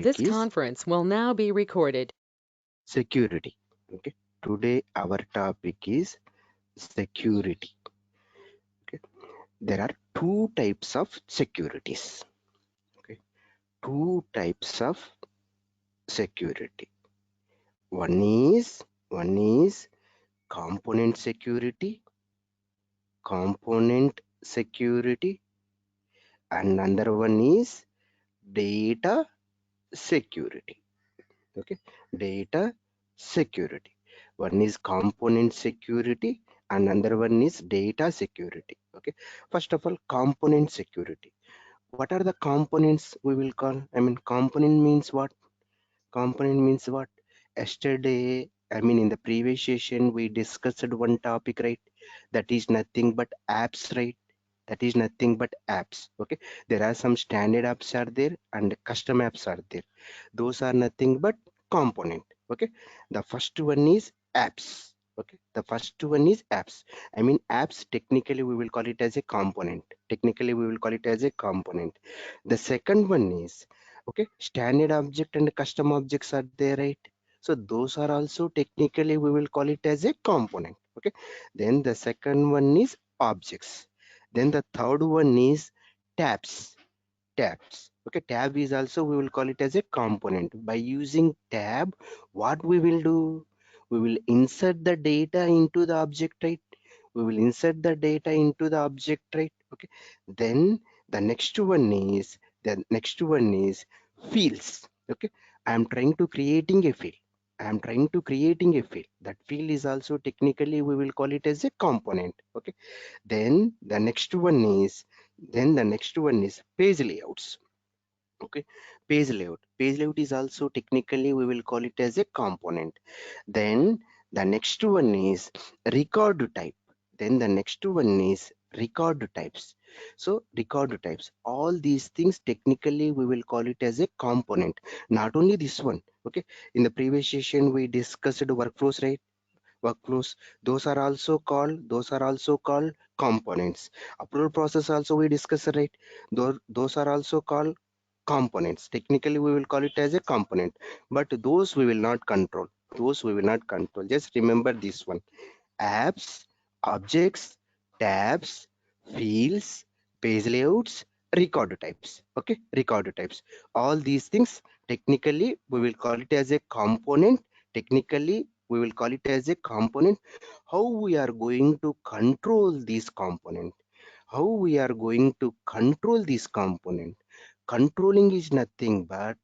This is conference will now be recorded. security. Okay. Today our topic is security. Okay. There are two types of securities. Okay. Two types of security. One is component security, component security, and another one is data security. Okay, data security. One is component security and another one is data security. Okay, first of all, component security. What are the components we will call? I mean, component means what? Component means what? Yesterday, I mean, in the previous session, we discussed one topic, right? That is nothing but apps, right? That is nothing but apps. Okay, there are some standard apps are there and custom apps are there. Those are nothing but component. Okay, the first one is apps. Okay, the first one is apps. I mean, apps technically we will call it as a component. Technically, we will call it as a component. The second one is, okay, standard object and custom objects are there, right? So those are also technically we will call it as a component. Okay, then the second one is objects. Then the third one is tabs. Tabs. Okay, tab is also we will call it as a component. By using tab, what we will do? We will insert the data into the object, right? We will insert the data into the object, right? Okay, then the next one is fields. Okay, I am trying to creating a field. I am trying to creating a field. That field is also technically we will call it as a component. Okay, then the next one is page layouts. Okay, page layout is also technically we will call it as a component. Then the next one is record type. Then the next one is record types. So record types, all these things technically we will call it as a component. Not only this one. Okay, in the previous session we discussed workflows, right? Workflows, those are also called components. Approval process also we discussed, right? Those are also called components. Technically we will call it as a component, but those we will not control. Those we will not control. Just remember this one: apps, objects, tabs, fields, page layouts, record types. Okay, record types, all these things technically we will call it as a component. Technically we will call it as a component. How we are going to control this component? How we are going to control this component? Controlling is nothing but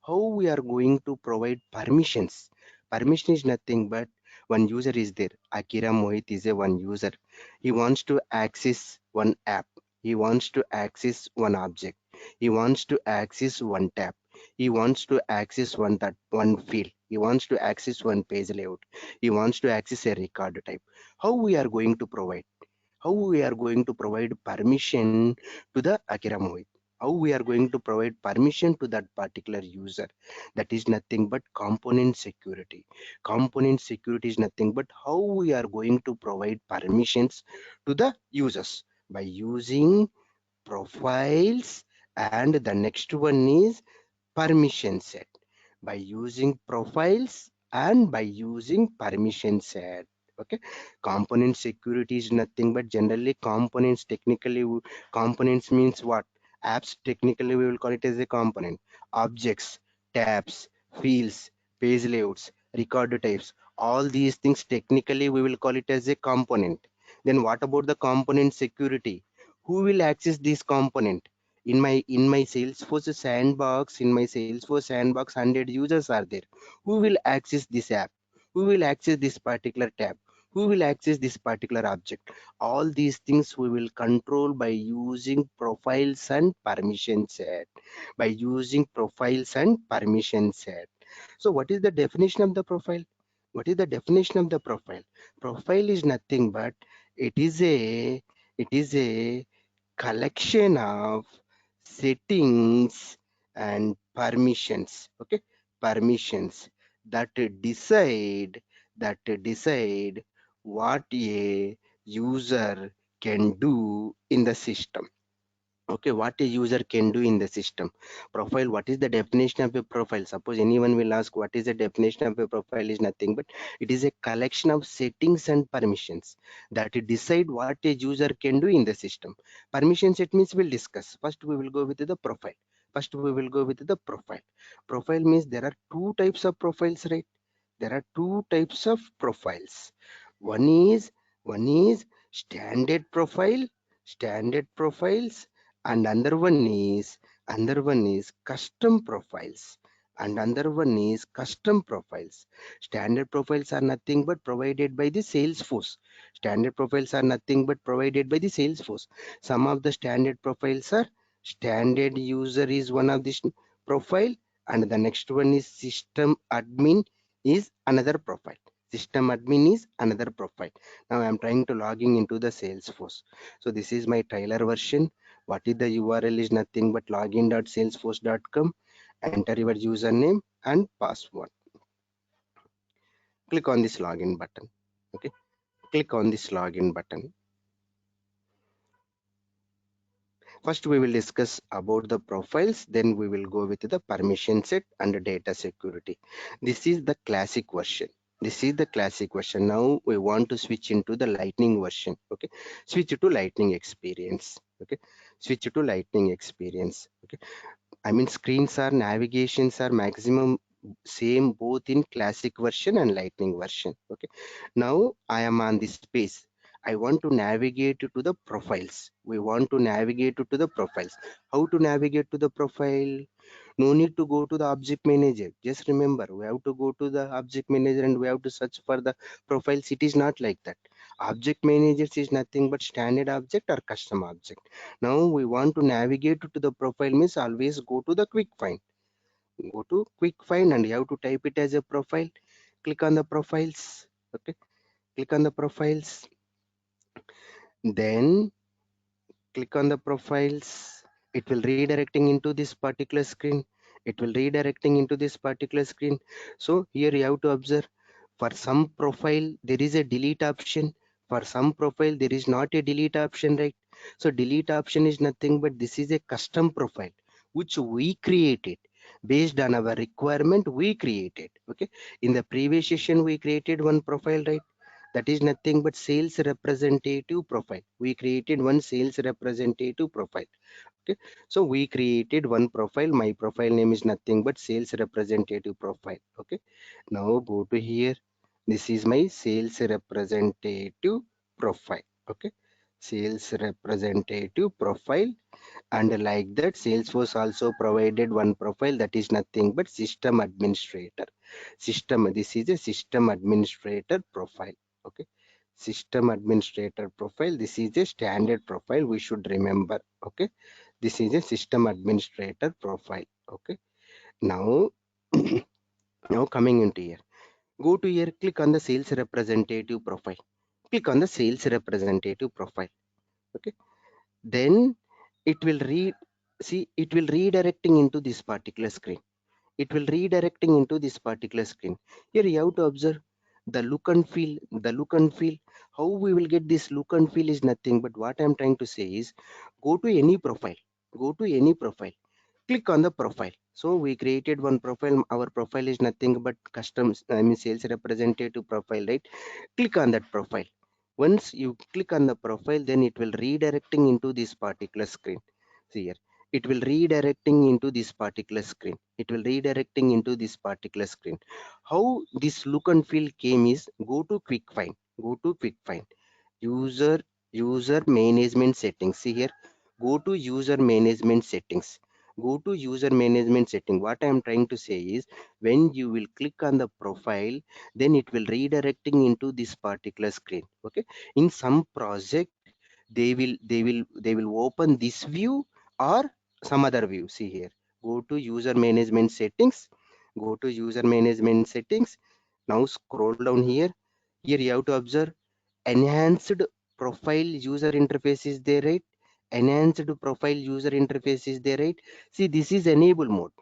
how we are going to provide permissions. Permission is nothing but one user is there. Akira Mohit is a one user. He wants to access one app. He wants to access one object. He wants to access one tab. He wants to access one field. He wants to access one page layout. He wants to access a record type. How we are going to provide? How we are going to provide permission to the Akira Mohit? How we are going to provide permission to that particular user? That is nothing but component security. Component security is nothing but how we are going to provide permissions to the users by using profiles, and the next one is permission set. By using profiles and by using permission set. Okay, component security is nothing but generally components. Technically components means what? Apps, technically we will call it as a component. Objects, tabs, fields, page layouts, record types, all these things technically we will call it as a component. Then what about the component security? Who will access this component? In my Salesforce sandbox, 100 users are there. Who will access this app? Who will access this particular tab? Who will access this particular object? All these things we will control by using profiles and permission set. By using profiles and permission set. So what is the definition of the profile? What is the definition of the profile? Profile is nothing but it is a it is a collection of settings and permissions. Okay, permissions that decide what a user can do in the system. Okay, what a user can do in the system. Profile, what is the definition of a profile? Suppose anyone will ask what is the definition of a profile, is nothing but it is a collection of settings and permissions that decide what a user can do in the system. Permission set means we'll discuss. First we will go with the profile. First we will go with the profile. Profile means there are two types of profiles, right? There are two types of profiles. One is one is standard profile, standard profiles, and another one is custom profiles, and another one is custom profiles. Standard profiles are nothing but provided by the Salesforce. Standard profiles are nothing but provided by the Salesforce. Some of the standard profiles are standard user is one of this profile, and the next one is system admin is another profile. System admin is another profile. Now I am trying to logging into the Salesforce. So this is my trailer version. What is the URL is nothing but login.salesforce.com. Enter your username and password. Click on this login button. Okay. Click on this login button. First, we will discuss about the profiles, then we will go with the permission set and the data security. This is the classic version. This is the classic version. Now we want to switch into the lightning version. Okay, switch to lightning experience. Okay, switch to lightning experience. Okay, I mean screens are navigations are maximum same both in classic version and lightning version. Okay, now I am on this page. I want to navigate to the profiles. We want to navigate to the profiles. How to navigate to the profile? No need to go to the object manager. Just remember, we have to go to the object manager and we have to search for the profiles. It is not like that. Object managers is nothing but standard object or custom object. Now we want to navigate to the profile means always go to the quick find. Go to quick find and you have to type it as a profile. Click on the profiles. Okay. Click on the profiles. Then click on the profiles. It will redirecting into this particular screen. It will redirecting into this particular screen. So here you have to observe, for some profile there is a delete option, for some profile there is not a delete option, right? So delete option is nothing but this is a custom profile which we created based on our requirement. We created, okay, in the previous session we created one profile, right? That is nothing but sales representative profile. We created one sales representative profile. Okay, so we created one profile. My profile name is nothing but sales representative profile. Okay, now go to here. This is my sales representative profile. Okay, sales representative profile, and like that Salesforce also provided one profile, that is nothing but system administrator. This is a system administrator profile. Okay, system administrator profile. This is a standard profile, we should remember. Okay, this is a system administrator profile. Okay, now now coming into here, go to here, click on the sales representative profile. Click on the sales representative profile. Okay, then it will read, see, it will redirecting into this particular screen. It will redirecting into this particular screen. Here you have to observe the look and feel. The look and feel, how we will get this look and feel is nothing but what I'm trying to say is, go to any profile, go to any profile, click on the profile. So we created one profile. Our profile is nothing but custom, I mean sales representative profile, right? Click on that profile. Once you click on the profile, then it will redirecting into this particular screen. See here, it will redirecting into this particular screen. It will redirecting into this particular screen. How this look and feel came is, go to quick find, go to quick find, user user management settings. See here, go to user management settings. Go to user management setting. What I am trying to say is, when you will click on the profile, then it will redirecting into this particular screen. Okay, in some project they will open this view or some other view. See here, go to user management settings. Go to user management settings. Now scroll down here. Here you have to observe enhanced profile user interface is there, right? Enhanced profile user interface is there, right? See, this is enable mode.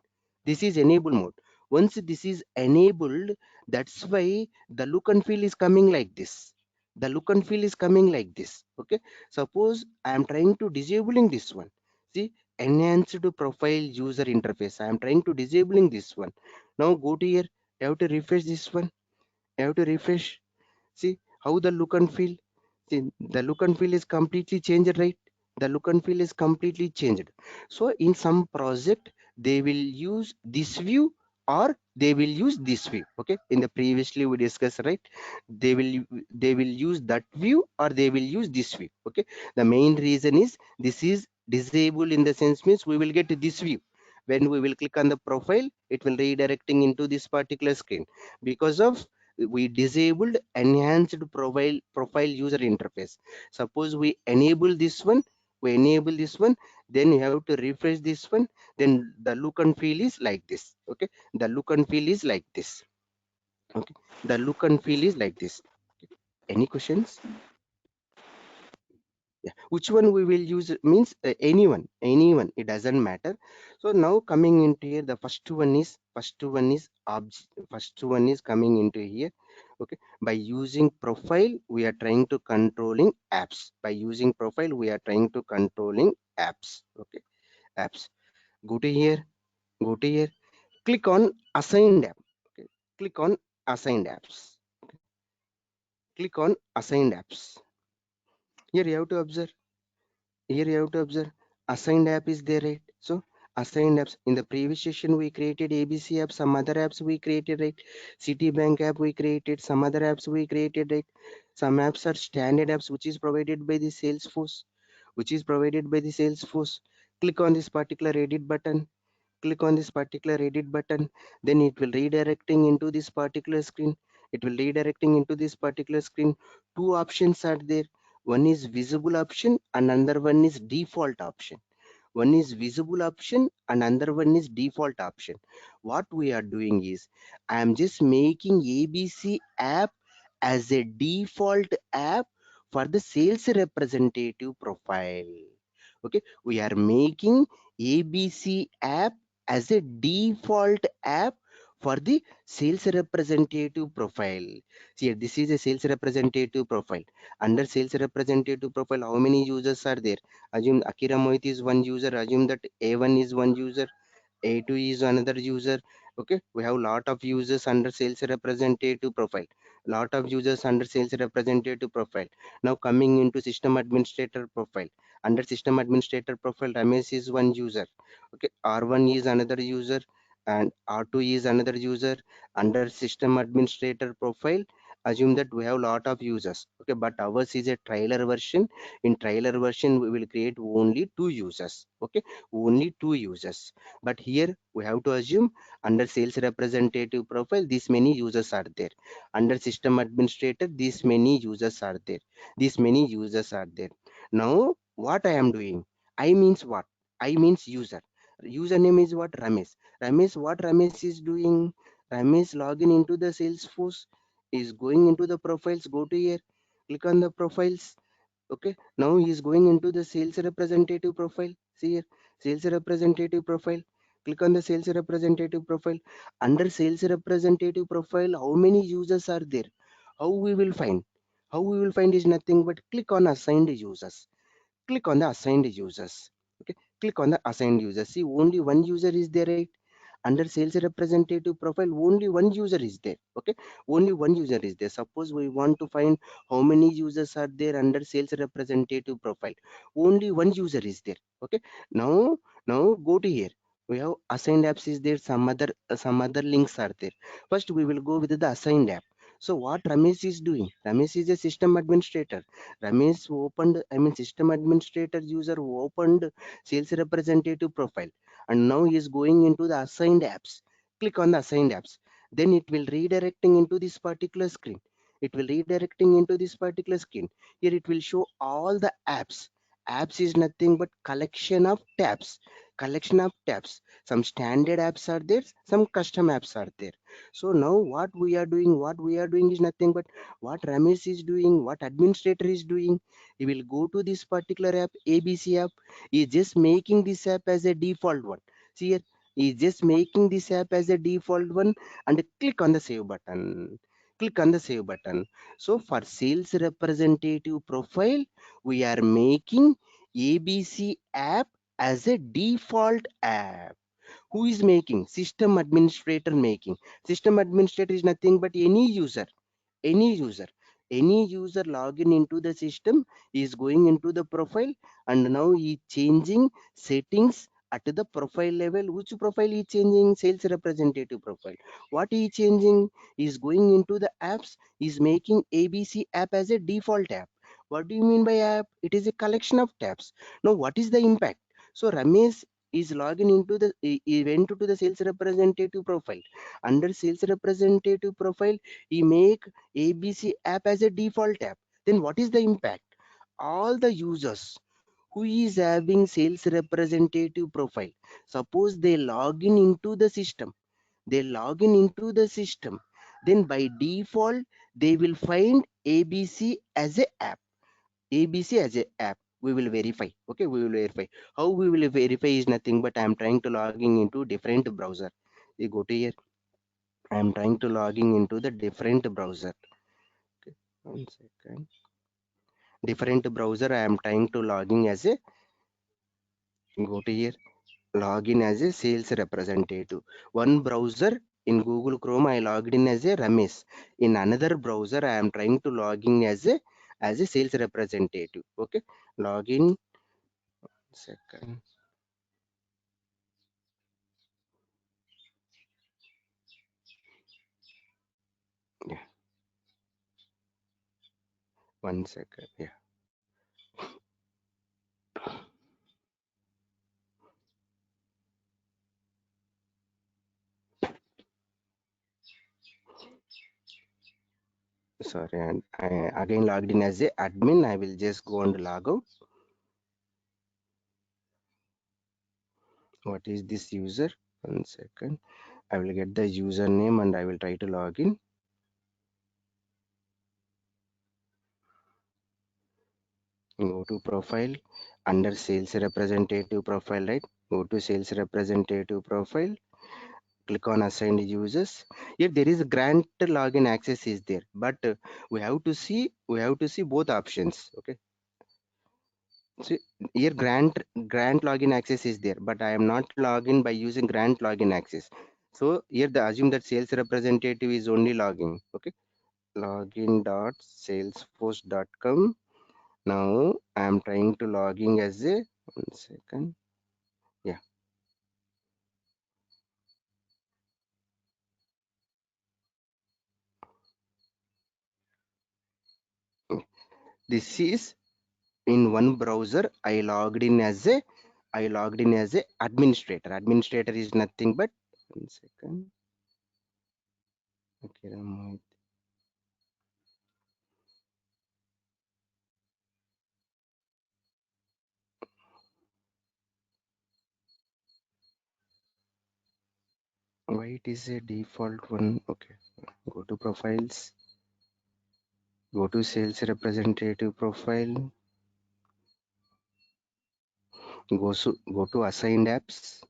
This is enable mode. Once this is enabled, that's why the look and feel is coming like this. The look and feel is coming like this. Okay, suppose I am trying to disabling this one. See, enhanced profile user interface. I am trying to disabling this one. Now go to here. You have to refresh this one. You have to refresh. See how the look and feel. See, the look and feel is completely changed, right? The look and feel is completely changed. So in some project, they will use this view or they will use this view. Okay. In the previously we discussed, right? They will they will use that view or they will use this view. Okay. The main reason is this is disabled in the sense means we will get this view. When we will click on the profile, it will redirecting into this particular screen because of we disabled enhanced profile user interface. Suppose we enable this one, then you have to refresh this one, then the look and feel is like this. Okay, the look and feel is like this. Okay, the look and feel is like this. Okay. Any questions? Yeah, which one we will use means anyone, it doesn't matter. So now coming into here, the first one is coming into here. Okay, by using profile we are trying to controlling apps. By using profile we are trying to controlling apps. Okay, apps. Go to here, go to here, click on assigned app. Okay, click on assigned apps. Okay. Click on assigned apps. Here you have to observe. Here you have to observe assigned app is there, right? So assigned apps, in the previous session we created ABC app, some other apps we created, right? Citibank app we created, some other apps we created, right? Some apps are standard apps which is provided by the Salesforce, which is provided by the Salesforce. Click on this particular edit button. Click on this particular edit button, then it will redirecting into this particular screen. It will redirecting into this particular screen. Two options are there. One is visible option and another one is default option. One is visible option and another one is default option. What we are doing is I am just making ABC app as a default app for the sales representative profile. Okay, we are making ABC app as a default app for the sales representative profile. See, this is a sales representative profile. Under sales representative profile, how many users are there? Assume Akira Mohit is one user. Assume that A1 is one user. A2 is another user. Okay, we have lot of users under sales representative profile. Lot of users under sales representative profile. Now coming into system administrator profile. Under system administrator profile, Ramesh is one user. Okay, R1 is another user and R2 is another user. Under system administrator profile, assume that we have lot of users. Okay, but ours is a trailer version. In trailer version, we will create only two users. Okay, only two users. But here we have to assume under sales representative profile, these many users are there. Under system administrator, these many users are there. These many users are there. Now, what I am doing? I means what? I means user. Username is what? Ramesh. Ramesh, what Ramesh is doing? Ramesh login into the Salesforce, is going into the profiles. Go to here, click on the profiles. Okay, now he is going into the sales representative profile. See here, sales representative profile. Click on the sales representative profile. Under sales representative profile, how many users are there? How we will find? How we will find is nothing but click on assigned users. Click on the assigned users. Okay, click on the assigned users. See, only one user is there, right? Under sales representative profile, only one user is there. Okay, only one user is there. Suppose we want to find how many users are there under sales representative profile, only one user is there. Okay, now go to here. We have assigned apps is there, some other links are there. First we will go with the assigned app. So what Ramesh is doing? Ramesh is a system administrator. Ramesh opened, I mean system administrator user who opened sales representative profile, and now he is going into the assigned apps. Click on the assigned apps, then it will redirecting into this particular screen. It will redirecting into this particular screen. Here it will show all the apps is nothing but collection of tabs. Some standard apps are there, some custom apps are there. So now what we are doing is nothing but what Ramesh is doing, what administrator is doing. He will go to this particular app, ABC app. He is just making this app as a default one. See here, he is just making this app as a default one and click on the save button. Click on the save button. So for sales representative profile, we are making ABC app as a default app. Who is making? System administrator making. System administrator is nothing but any user any user login into the system is going into the profile, and now he changing settings at the profile level. Which profile is changing? Sales representative profile. What he changing is going into the apps, is making ABC app as a default app. What do you mean by app? It is a collection of tabs. Now what is the impact? So Ramesh is logging into the he went to the sales representative profile. Under sales representative profile, he make ABC app as a default app. Then what is the impact? All the users who is having sales representative profile, suppose they log in into the system, then by default they will find ABC as a app. ABC as a app. We will verify. Okay, we will verify. How we will verify is nothing but I am trying to logging into different browser. You go to here. I am trying to logging into the different browser. Okay, 1 second. Different browser I am trying to logging as a, go to here, login as a sales representative. One browser in Google Chrome I logged in as a Ramesh. In another browser I am trying to logging as a sales representative. Okay, login. Second. Yeah, 1 second. Yeah, sorry, and I again logged in as a admin. I will just go and log out. What is this user? 1 second. I will get the username and I will try to log in. Go to profile, under sales representative profile, right? Go to sales representative profile, click on assigned users. Here there is a grant login access is there, but we have to see both options. Okay, see here grant login access is there, but I am not login by using grant login access. So here the assume that sales representative is only logging. Okay, login.salesforce.com. Now I am trying to log in as a, 1 second. Yeah, this is in one browser. I logged in as a administrator. Administrator is nothing but, 1 second. Okay, why it is a default one? Okay, go to profiles, go to sales representative profile, go to assigned apps.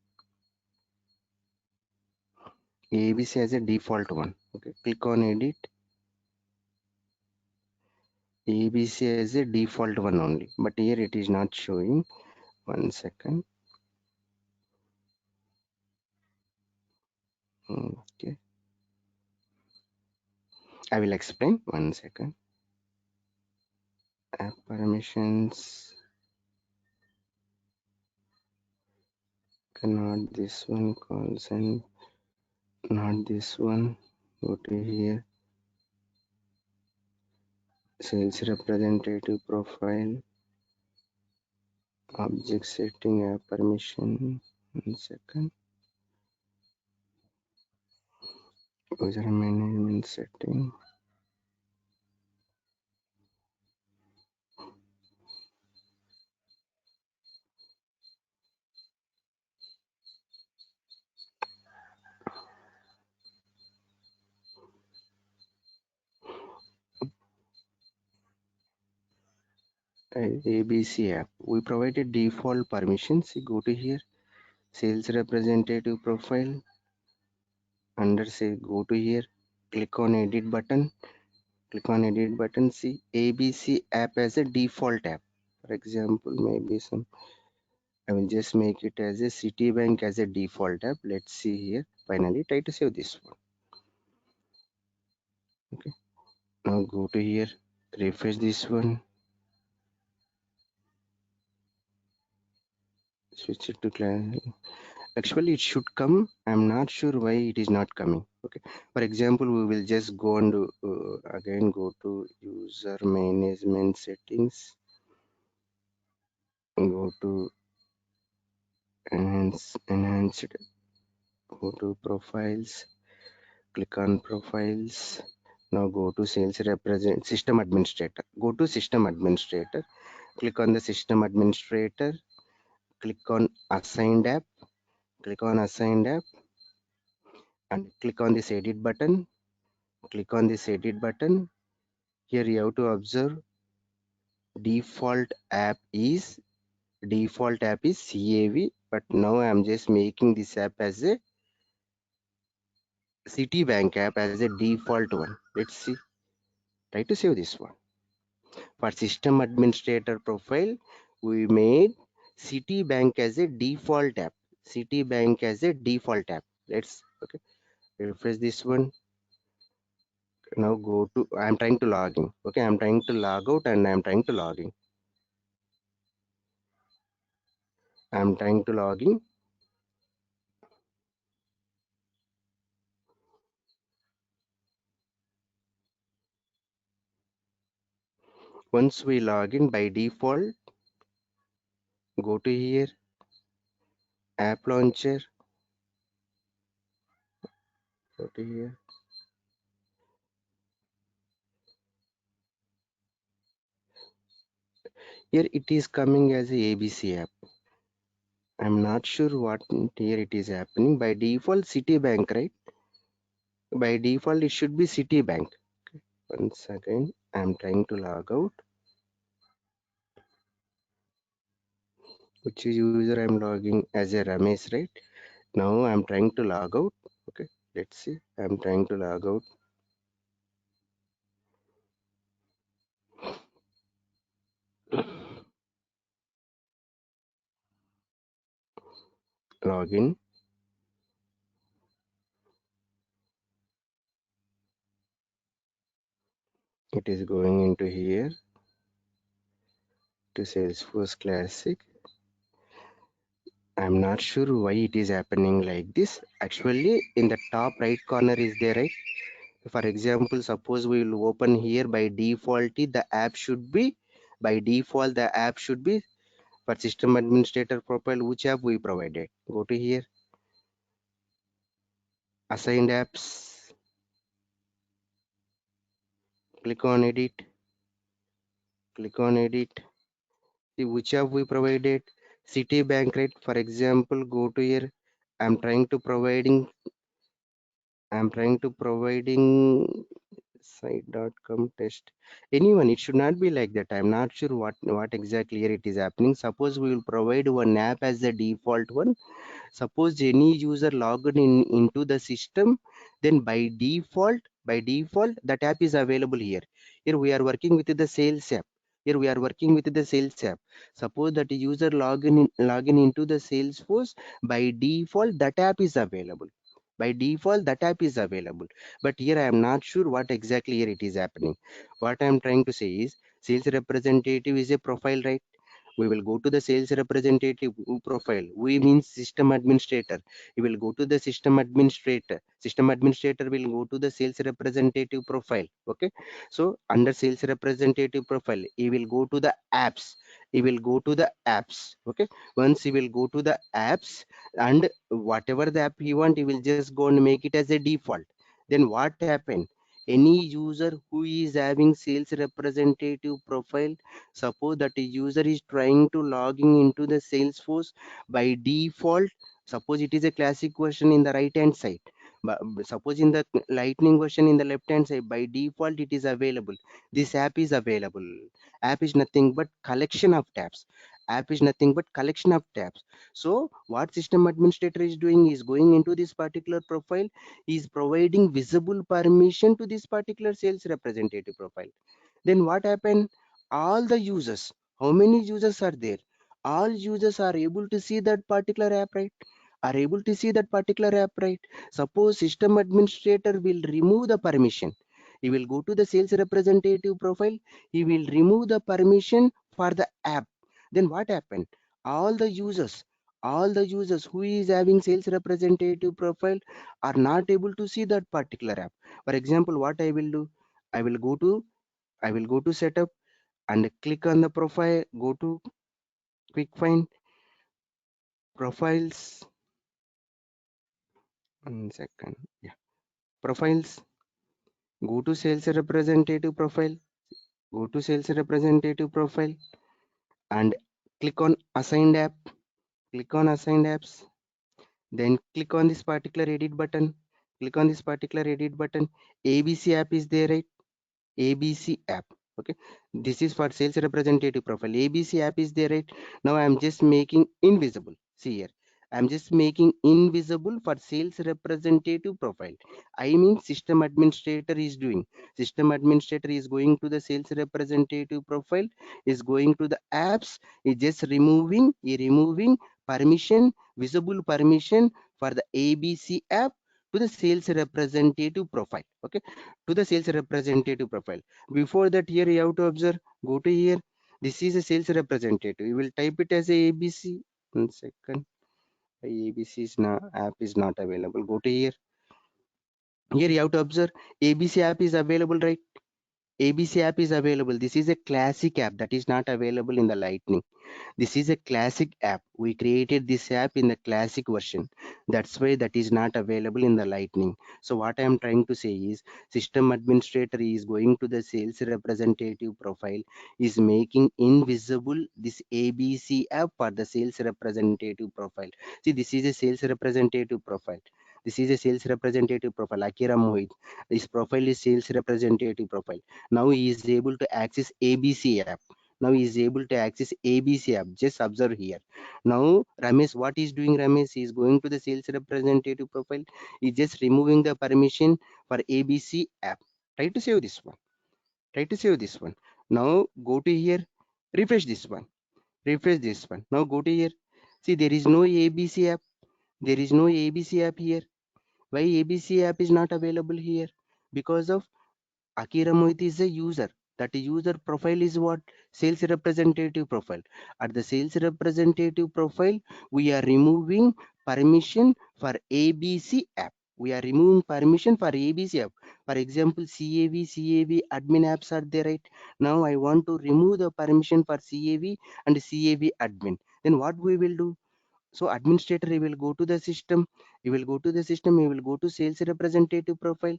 ABC as a default one. Okay, click on edit. ABC as a default one only, but here it is not showing. 1 second. Okay, I will explain. 1 second. App permissions. Not this one. Calls and not this one. Go to here. Sales representative profile. Object setting. App permission. 1 second. User management setting. ABC app. We provided default permissions. Go to here. Sales representative profile. Under say go to here. Click on edit button. Click on edit button. See ABC app as a default app. For example, maybe some I will just make it as a Citibank as a default app. Let's see here. Finally, try to save this one. Okay. Now go to here, refresh this one, switch it to client. Actually, it should come. I'm not sure why it is not coming. Okay. For example, we will just go and again go to user management settings. Go to enhanced. Go to profiles. Click on profiles. Now go to sales represent system administrator. Go to system administrator. Click on the system administrator. Click on assigned app. Click on assigned app and click on this edit button. Click on this edit button. Here you have to observe default app is CAV, but now I'm just making this app as a Citibank app as a default one. Let's see. Try to save this one. For system administrator profile, we made Citibank as a default app. Citibank as a default app. Let's okay. Refresh this one. Now go to I'm trying to log in. Okay, I'm trying to log out and I'm trying to log in. I'm trying to log in. Once we log in by default, go to here, app launcher, go to here. Here it is coming as a ABC app. I'm not sure what here it is happening. By default, Citibank, right? By default, it should be Citibank. Once again, I'm trying to log out. Which user I'm logging as a Ramesh, right? Now I'm trying to log out. Okay, let's see. I'm trying to log out. Login. It is going into here to Salesforce Classic. I'm not sure why it is happening like this. Actually, in the top right corner is there, right? For example, suppose we will open here by default, the app should be by default the app should be for system administrator profile. Which app we provided? Go to here, assigned apps. Click on edit. Click on edit. See which app we provided. Citibank, right? For example, go to here. I'm trying to providing. I'm trying to providing site.com test. Anyone, it should not be like that. I'm not sure what exactly here it is happening. Suppose we will provide one app as the default one. Suppose any user logged in into the system, then by default that app is available here. Here we are working with the sales app. Here we are working with the sales app. Suppose that user login into the Salesforce, by default that app is available. By default that app is available. But here I am not sure what exactly here it is happening. What I am trying to say is sales representative is a profile, right? We will go to the sales representative profile. We means system administrator. You will go to the system administrator. System administrator will go to the sales representative profile. Okay. So under sales representative profile, he will go to the apps. He will go to the apps. Okay. Once he will go to the apps and whatever the app he want, he will just go and make it as a default. Then what happened? Any user who is having sales representative profile, suppose that a user is trying to logging into the Salesforce by default. Suppose it is a classic version in the right hand side. But suppose in the lightning version in the left hand side, by default it is available. This app is available. App is nothing but collection of tabs. App is nothing but collection of tabs. So what system administrator is doing is going into this particular profile, is providing visible permission to this particular sales representative profile. Then what happened? All the users, how many users are there? All users are able to see that particular app, right? Are able to see that particular app, right? Suppose system administrator will remove the permission. He will go to the sales representative profile. He will remove the permission for the app. Then what happened? All the users, all the users who is having sales representative profile are not able to see that particular app. For example, what I will do? I will go to I will go to setup and click on the profile. Go to quick find profiles. 1 second. Yeah, profiles. Go to sales representative profile. Go to sales representative profile and click on assigned app. Click on assigned apps. Then click on this particular edit button. Click on this particular edit button. ABC app is there, right? ABC app. Okay, this is for sales representative profile. ABC app is there, right? Now I'm just making invisible. See here, I'm just making invisible for sales representative profile. I mean system administrator is doing. System administrator is going to the sales representative profile, is going to the apps, is just removing permission, visible permission for the ABC app to the sales representative profile. Okay, to the sales representative profile. Before that, here you have to observe, go to here. This is a sales representative. You will type it as a ABC. 1 second. ABC is not, app is not available. Go to here. Here you have to observe ABC app is available, right? ABC app is available. This is a classic app that is not available in the Lightning. This is a classic app. We created this app in the classic version. That's why that is not available in the Lightning. So what I am trying to say is system administrator is going to the sales representative profile, is making invisible this ABC app for the sales representative profile. See, this is a sales representative profile. This is a sales representative profile, Akira Mohit. This profile is sales representative profile. Now he is able to access ABC app. Now he is able to access ABC app. Just observe here. Now Ramesh, what is doing? Ramesh is going to the sales representative profile. He just removing the permission for ABC app. Try to save this one. Try to save this one. Now go to here. Refresh this one. Refresh this one. Now go to here. See, there is no ABC app. There is no ABC app here. Why ABC app is not available here? Because of Akira Mohit is a user. That user profile is what? Sales representative profile. At the sales representative profile, we are removing permission for ABC app. We are removing permission for ABC app. For example, CAV admin apps are there, right? Now I want to remove the permission for CAV and CAV admin. Then what we will do? So administrator, he will go to the system. He will go to the system. He will go to sales representative profile.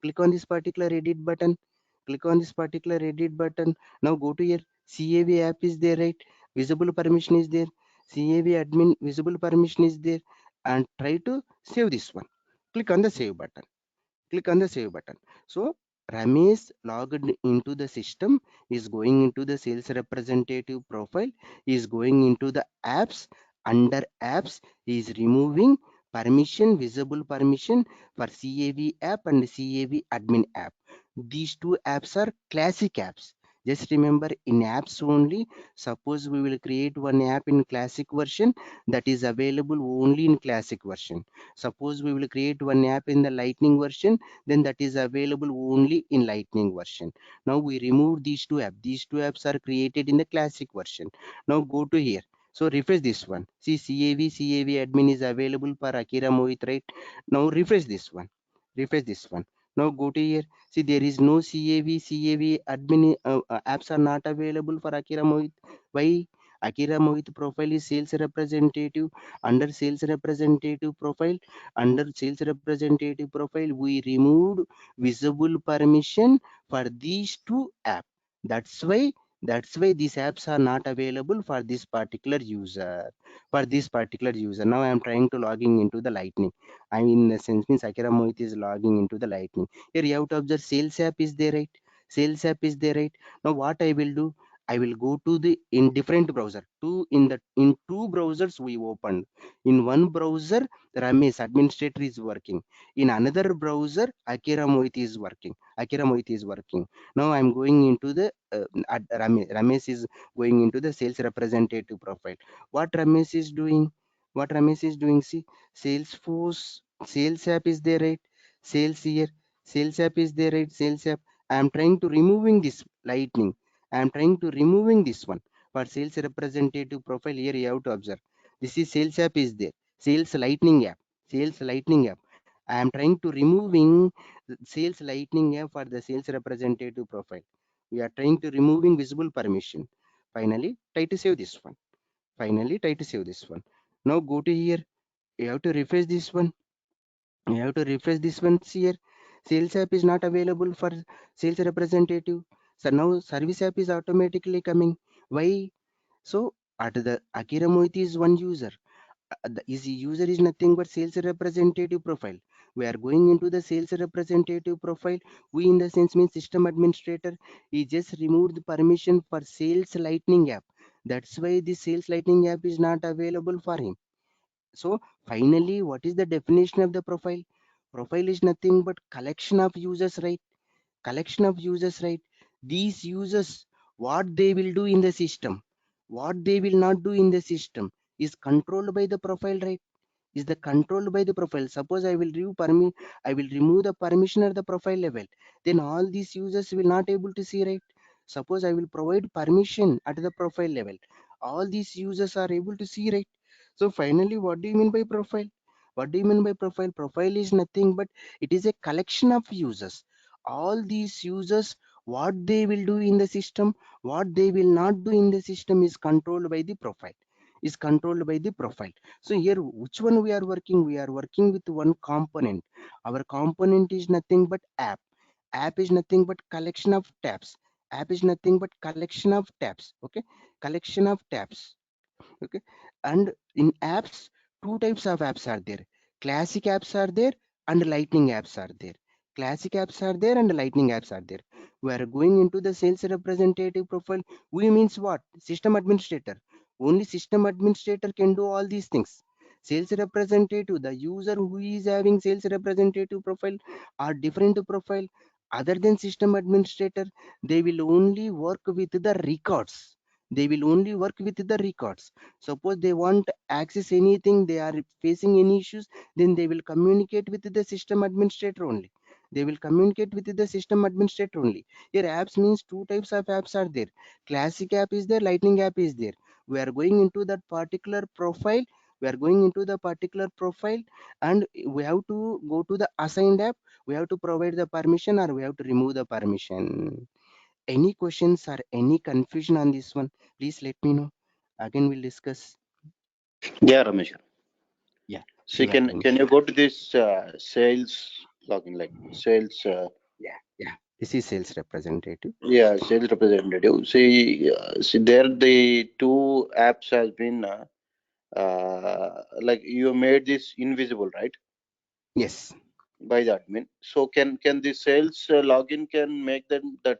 Click on this particular edit button. Click on this particular edit button. Now go to here. CAV app is there, right? Visible permission is there. CAV admin visible permission is there. And try to save this one. Click on the save button. Click on the save button. So Ramesh logged into the system, is going into the sales representative profile, is going into the apps. Under apps, is removing permission, visible permission for CAV app and CAV admin app. These two apps are classic apps. Just remember, in apps only, suppose we will create one app in classic version, that is available only in classic version. Suppose we will create one app in the Lightning version, then that is available only in Lightning version. Now we remove these two apps. These two apps are created in the classic version. Now go to here. So refresh this one. See, CAV admin is available for Akira Mohit, right? Now refresh this one. Refresh this one. Now go to here. See, there is no CAV admin apps are not available for Akira Mohit. Why? Akira Mohit profile is sales representative. Under sales representative profile, we removed visible permission for these two apps. That's why these apps are not available for this particular user. Now I am trying to logging into the Lightning. I mean, in the sense means Akira Mohit is logging into the Lightning. Here you have to observe sales app is there, right? Sales app is there, right? Now what I will do? I will go to the in different browser. In two browsers we opened. In one browser, Ramesh administrator is working. In another browser, Akira Mohit is working. Akira Mohit is working. Now I'm going into the Ramesh is going into the sales representative profile. What Ramesh is doing? What Ramesh is doing? See, Salesforce sales app is there, right? Sales here, sales app is there, right? Sales app. I am trying to removing this lightning. I am trying to removing this one. For sales representative profile, here you have to observe. This is sales app is there. Sales lightning app. Sales lightning app. I am trying to removing sales lightning app for the sales representative profile. We are trying to removing visible permission. Finally, try to save this one. Finally, try to save this one. Now go to here. You have to refresh this one. You have to refresh this one here. Sales app is not available for sales representative. So now service app is automatically coming. Why? So at the Akira Mohit is one user. Is user is nothing but sales representative profile. We are going into the sales representative profile. We in the sense means system administrator. He just removed the permission for sales lightning app. That's why the sales lightning app is not available for him. So finally, what is the definition of the profile? Profile is nothing but collection of users, right? Collection of users, right? These users, what they will do in the system, what they will not do in the system is controlled by the profile, right? Is the controlled by the profile. Suppose I will remove the permission at the profile level. Then all these users will not able to see, right? Suppose I will provide permission at the profile level. All these users are able to see, right? So finally, what do you mean by profile? What do you mean by profile? Profile is nothing but it is a collection of users. All these users, what they will do in the system, what they will not do in the system is controlled by the profile. Is controlled by the profile. So here, which one we are working? We are working with one component. Our component is nothing but app. App is nothing but collection of tabs. App is nothing but collection of tabs. Okay, collection of tabs. Okay, and in apps, two types of apps are there. Classic apps are there and lightning apps are there. Classic apps are there and lightning apps are there. We are going into the sales representative profile. We means what? System administrator. Only system administrator can do all these things. Sales representative, the user who is having sales representative profile are different profile. Other than system administrator, they will only work with the records. They will only work with the records. Suppose they want to access anything, they are facing any issues, then they will communicate with the system administrator only. They will communicate with the system administrator only. Here apps means two types of apps are there. Classic app is there, lightning app is there. We are going into that particular profile. We are going into the particular profile and we have to go to the assigned app. We have to provide the permission or we have to remove the permission. Any questions or any confusion on this one, please let me know. Again, we'll discuss. Yeah, Ramesh. Yeah, See, you are can fine. can you go to this sales login, like sales? Yeah, yeah. This is sales representative. Yeah, sales representative. See there the two apps has been like you made this invisible, right? Yes. By the admin. So can the sales login can make them that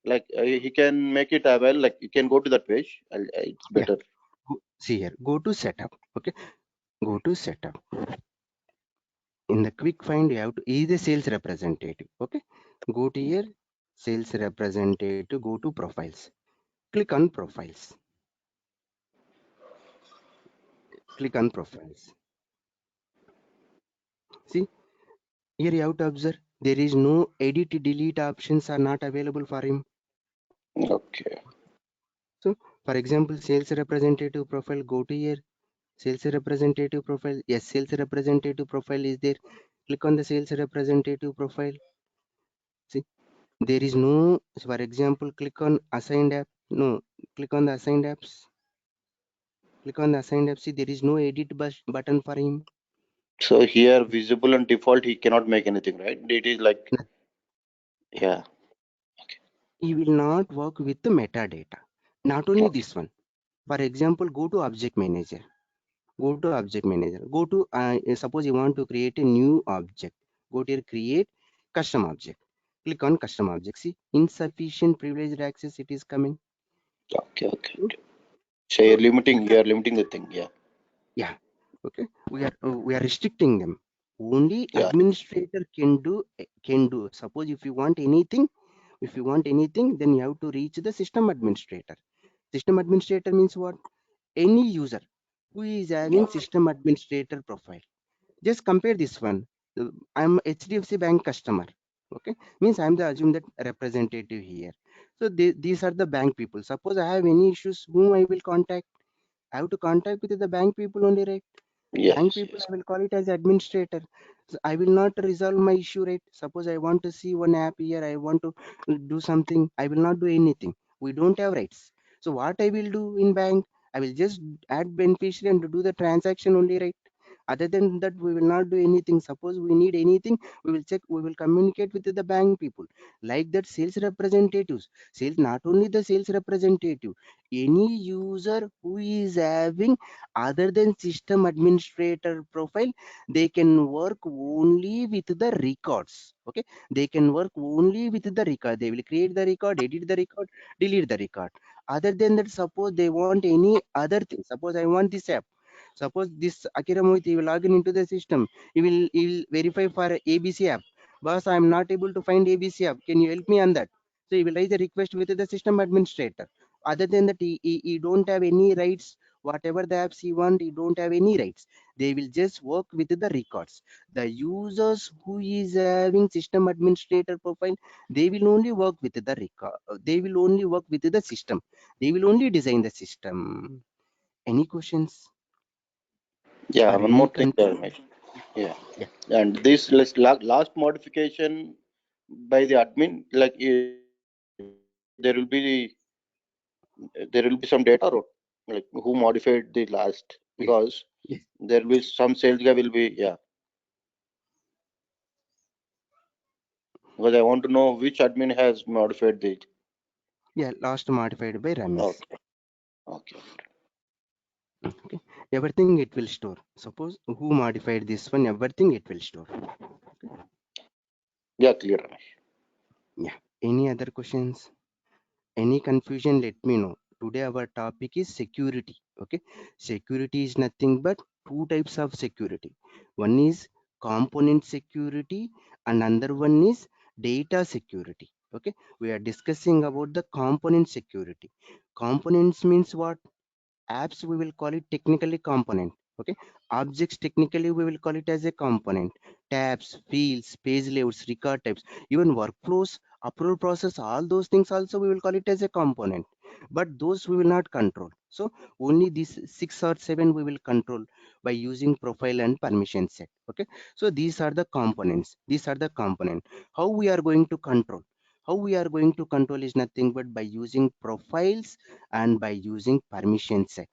like he can make it available. Like you can go to that page. It's Yeah. better. See here. Go to setup. Okay. Go to setup. In the quick find, you have to is the sales representative. Okay. Go to here. Sales representative. Go to profiles. Click on profiles. Click on profiles. See here you have to observe there is no edit delete options are not available for him. Okay. So for example, sales representative profile, go to here, sales representative profile. Yes, sales representative profile is there. Click on the sales representative profile. See, there is no, for example, click on assigned app. No, click on the assigned apps. Click on the assigned apps. See, there is no edit button for him. So here visible and default he cannot make anything, right? It is like No, yeah. he will not work with the metadata. Not only Okay. this one. For example, go to object manager. Go to object manager. Go to suppose you want to create a new object. Go to here, create custom object. Click on custom object. See, insufficient privileged access, it is coming. Okay, okay, So, okay. So so you are limiting the thing. Yeah, yeah, okay, we are restricting them. Only yeah, administrator can do. Suppose if you want anything, then you have to reach the system administrator. System administrator means what? Any user who is having yeah, system administrator profile. Just compare this one. I'm HDFC bank customer. Okay, means I'm the assume that representative here. So these are the bank people. Suppose I have any issues, whom I will contact? I have to contact with the bank people only, right? Bank yes, people, yes, I will call it as administrator. So I will not resolve my issue, right? Suppose I want to see one app here, I want to do something, I will not do anything. We don't have rights. So what I will do in bank, I will just add beneficiary and do the transaction only, right? Other than that, we will not do anything. Suppose we need anything, we will check, we will communicate with the bank people. Like that, sales representatives, sales, not only the sales representative, any user who is having other than system administrator profile, they can work only with the records. Okay, they can work only with the record. They will create the record, edit the record, delete the record. Other than that, suppose they want any other thing, suppose I want this app. Suppose this Akira Mohit, he will log in into the system. He will verify for ABC app. Boss, I am not able to find ABC app. Can you help me on that? So he will raise a request with the system administrator. Other than that, he don't have any rights. Whatever the apps he want, he don't have any rights. They will just work with the records. The users who is having system administrator profile, they will only work with the record. They will only work with the system. They will only design the system. Any questions yeah. or One any more thing, confusion? Ramesh. Yeah, Yeah, and this last modification by the admin, like there will be some data or like who modified the last, yes, because yes. there will be some sales guy will be, yeah, because I want to know which admin has modified the. Yeah, last modified by Ramesh. Okay, okay, Okay, everything it will store. Suppose who modified this one, everything it will store. yeah, clear, Ramesh. Yeah. Any other questions? Any confusion? Let me know. Today our topic is security. Okay, security is nothing but two types of security. One is component security, and another one is data security. Okay, we are discussing about the component security. Components means what? Apps, we will call it technically component. Okay, objects, technically we will call it as a component. Tabs, fields, page layouts, record types, even workflows, approval process, all those things also we will call it as a component. But those we will not control. So only these 6 or 7 we will control by using profile and permission set. Okay, so these are the components, these are the component. How we are going to control? How we are going to control is nothing but by using profiles and by using permission set.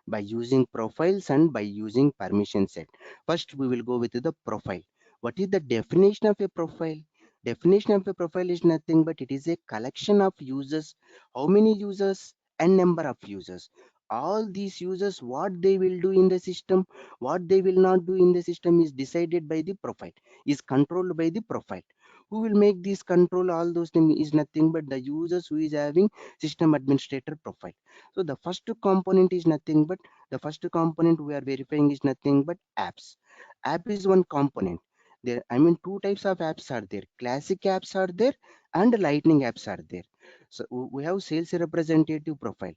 By using profiles and by using permission set. First we will go with the profile. What is the definition of a profile? Definition of a profile is nothing but it is a collection of users. How many users? And number of users. All these users, what they will do in the system, what they will not do in the system is decided by the profile, is controlled by the profile. Who will make this control all those things is nothing but the users who is having system administrator profile. So the first component is nothing but the first component we are verifying is nothing but apps. App is one component. There, I mean, two types of apps are there. Classic apps are there and lightning apps are there. So we have sales representative profile.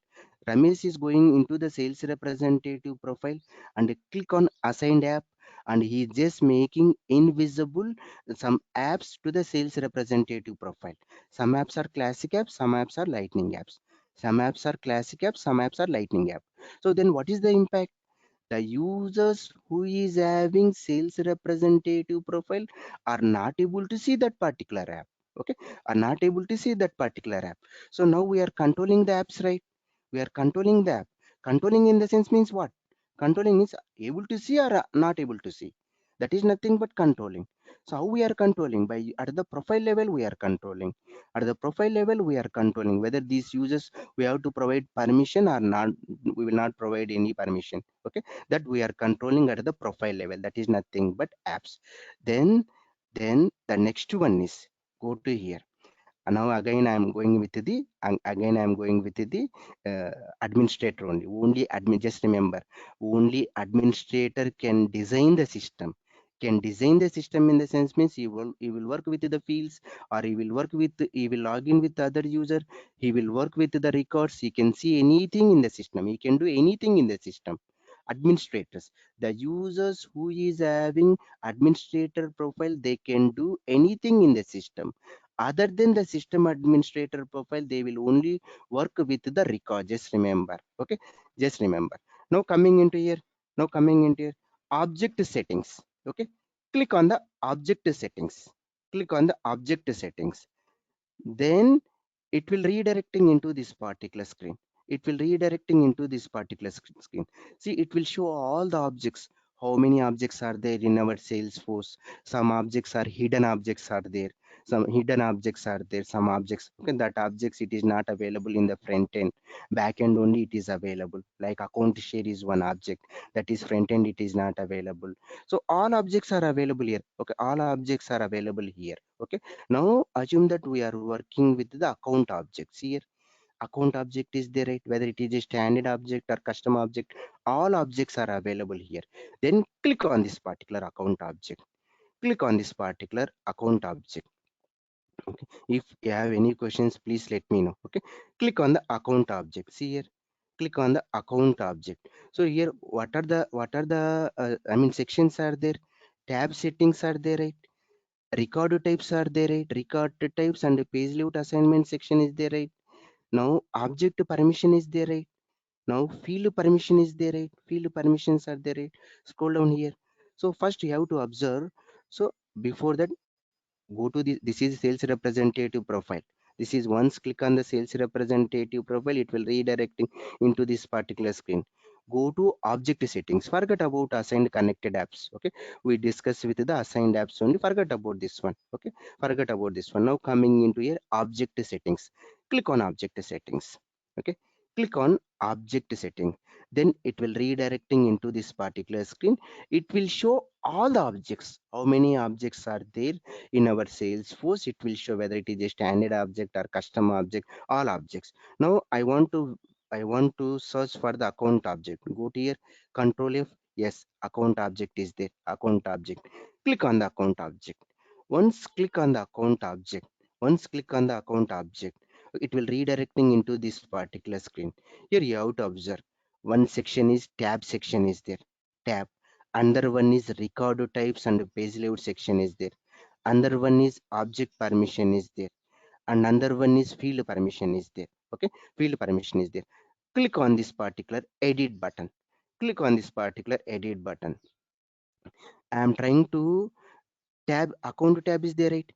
Ramesh is going into the sales representative profile and click on assigned app, and he is just making invisible some apps to the sales representative profile. Some apps are classic apps, some apps are lightning apps. Some apps are classic apps, some apps are lightning app. So then what is the impact? The users who is having sales representative profile are not able to see that particular app. Okay, are not able to see that particular app. So now we are controlling the apps, right? We are controlling the app. Controlling in the sense means what? Controlling means able to see or not able to see. That is nothing but controlling. So how we are controlling? By at the profile level we are controlling. At the profile level we are controlling whether these users we have to provide permission or not. We will not provide any permission. Okay, that we are controlling at the profile level. That is nothing but apps. Then then the next one is, go to here, Now again I am going with the uh, administrator only. Only admin. Just remember, only administrator can design the system. Can design the system in the sense means he will work with the fields, or he will log in with the other user. He will work with the records. He can see anything in the system. He can do anything in the system. Administrators, the users who is having administrator profile, they can do anything in the system. Other than the system administrator profile, they will only work with the record. Just remember. Okay, just remember. Now coming into here, object settings. Okay, click on the object settings. Click on the object settings. Then it will redirecting into this particular screen. It will redirecting into this particular screen. See, it will show all the objects. How many objects are there in our Salesforce? Some objects are hidden objects are there. Some hidden objects are there. Some objects, okay, that objects it is not available in the front end. Back end only it is available. Like account share is one object that is front end. It is not available. So all objects are available here. Okay, all objects are available here. Okay, now assume that we are working with the account objects here. Account object is there, right? Whether it is a standard object or custom object, all objects are available here. Then click on this particular account object. Click on this particular account object. Okay. If you have any questions, please let me know. Okay. Click on the account object. See here. Click on the account object. So here, what are the sections are there? Tab settings are there, right? Record types are there, right? Record types and page layout assignment section is there, right? Now object permission is there, right? Now field permission is there, right? Field permissions are there, right? Scroll down here. So first you have to observe. So before that, go to this is sales representative profile. This is once click on the sales representative profile, it will redirecting into this particular screen. Go to object settings. Forget about assigned connected apps. Okay, we discussed with the assigned apps only. Forget about this one. Okay, forget about this one. Now coming into here, object settings. Click on object settings. Okay, click on object setting. Then it will redirecting into this particular screen. It will show all the objects. How many objects are there in our Salesforce? It will show whether it is a standard object or custom object, all objects. Now I want to search for the account object. Go to here, control F. Yes, account object is there. Account object. Click on the account object. Once click on the account object, once click on the account object, it will redirecting into this particular screen. Here you have to observe. One section is tab section is there. Tab. Another one is record types and page layout section is there. Another one is object permission is there, and another one is field permission is there. Okay, field permission is there. Click on this particular edit button. Click on this particular edit button. I am trying to tab. Account to tab is there, right?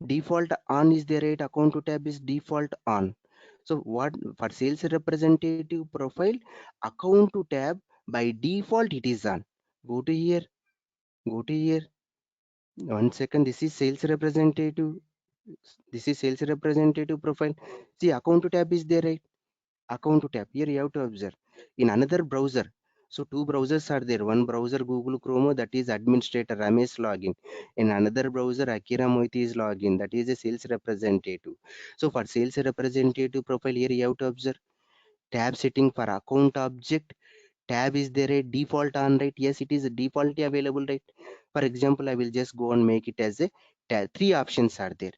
Default on is there, right? Account to tab is default on. So what for sales representative profile, account to tab by default it is on. Go to here. Go to here. One second. This is sales representative. This is sales representative profile. See, account tab is there, right? Account tab. Here you have to observe. In another browser. So two browsers are there. One browser Google Chrome, that is administrator Ramesh login. In another browser Akira Moiti is login, that is a sales representative. So for sales representative profile, here you have to observe tab setting for account object. Tab is there a default on, right? Yes, it is defaultly available, right? For example, I will just go and make it as a tab. Three options are there.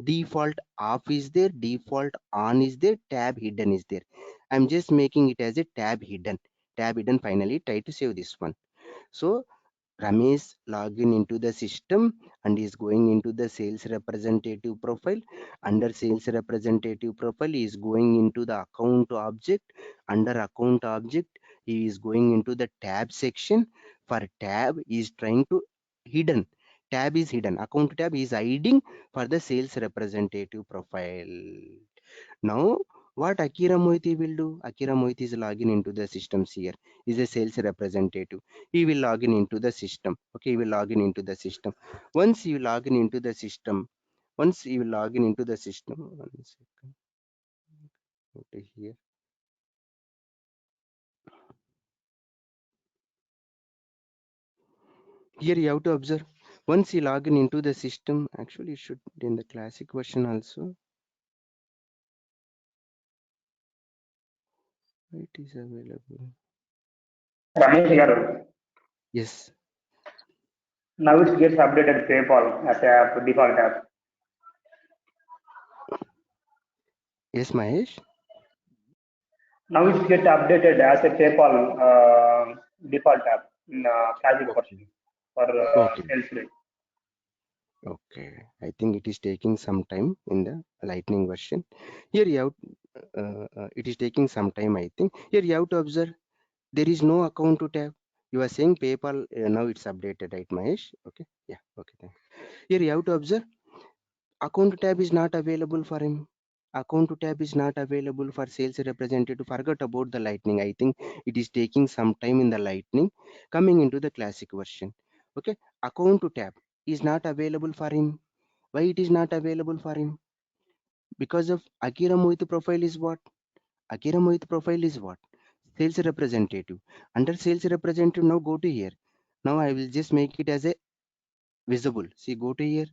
Default off is there, default on is there, tab hidden is there. I'm just making it as a tab hidden. Tab hidden. Finally try to save this one. So Ramesh login into the system and is going into the sales representative profile. Under sales representative profile, he is going into the account object. Under account object, he is going into the tab section. For tab, he is trying to hidden. Tab is hidden. Account tab is hiding for the sales representative profile. Now, what Akira Moiti will do? Akira Moiti is logging into the systems here. Is a sales representative. He will log in into the system. Okay, he will log in into the system. Once you log in into the system, once you log in into the system, one second. Okay, here. Here you have to observe. Once you log in into the system, actually it should be in the classic version also. It is available. Ramesh here. Yes. Now it gets updated PayPal as a default app. Yes, Mahesh. Now it gets updated as a PayPal default app in Classic Okay. version for Okay. sales rate. Okay. I think it is taking some time in the Lightning version. Here you have, it is taking some time, I think. Here you have to observe there is no account to tab. You are saying PayPal, now it's updated, right, Mahesh? Okay. Yeah. Okay. Thank you. Here you have to observe account tab is not available for him. Account tab is not available for sales representative. Forget about the Lightning. I think it is taking some time in the Lightning coming into the classic version. Okay. Account tab is not available for him. Why it is not available for him? Because of Akira Mohit profile is what? Akira Mohit profile is what? Sales representative. Under sales representative, now go to here. Now I will just make it as a visible. See, go to here.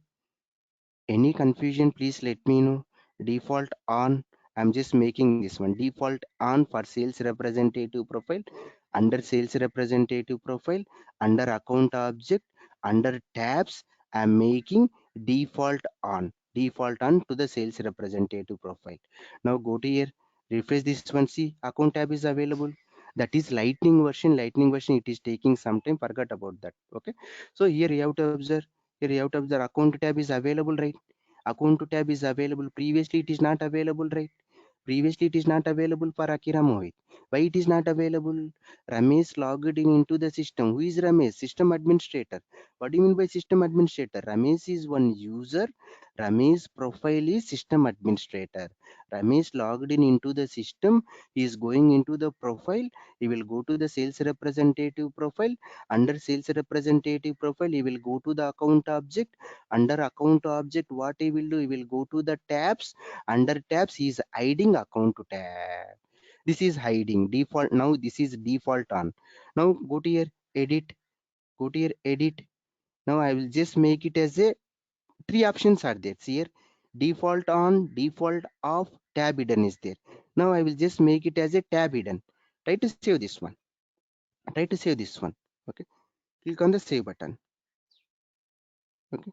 Any confusion, please let me know. Default on. I'm just making this one. Default on for sales representative profile. Under sales representative profile. Under account object. Under tabs. I'm making default on. Default on to the sales representative profile. Now go to here. Refresh this one. See, account tab is available. That is lightning version. Lightning version. It is taking some time. Forget about that. Okay. So here you have to observe. Here you have to observe account tab is available, right? Account tab is available. Previously it is not available, right? Previously it is not available for Akira Mohit. Why it is not available? Ramesh logged in into the system. Who is Ramesh? System administrator. What do you mean by system administrator? Ramesh is one user. Ramesh profile is system administrator. Ramesh logged in into the system. He is going into the profile. He will go to the sales representative profile. Under sales representative profile, he will go to the account object. Under account object, what he will do? He will go to the tabs. Under tabs, he is hiding account tab. This is hiding default. Now this is default on. Now go to here, edit. Go to here, edit. Now I will just make it as a three options are there. See here, default on, default off, tab hidden is there. Now I will just make it as a tab hidden. Try to save this one. Try to save this one. Okay. Click on the save button. Okay.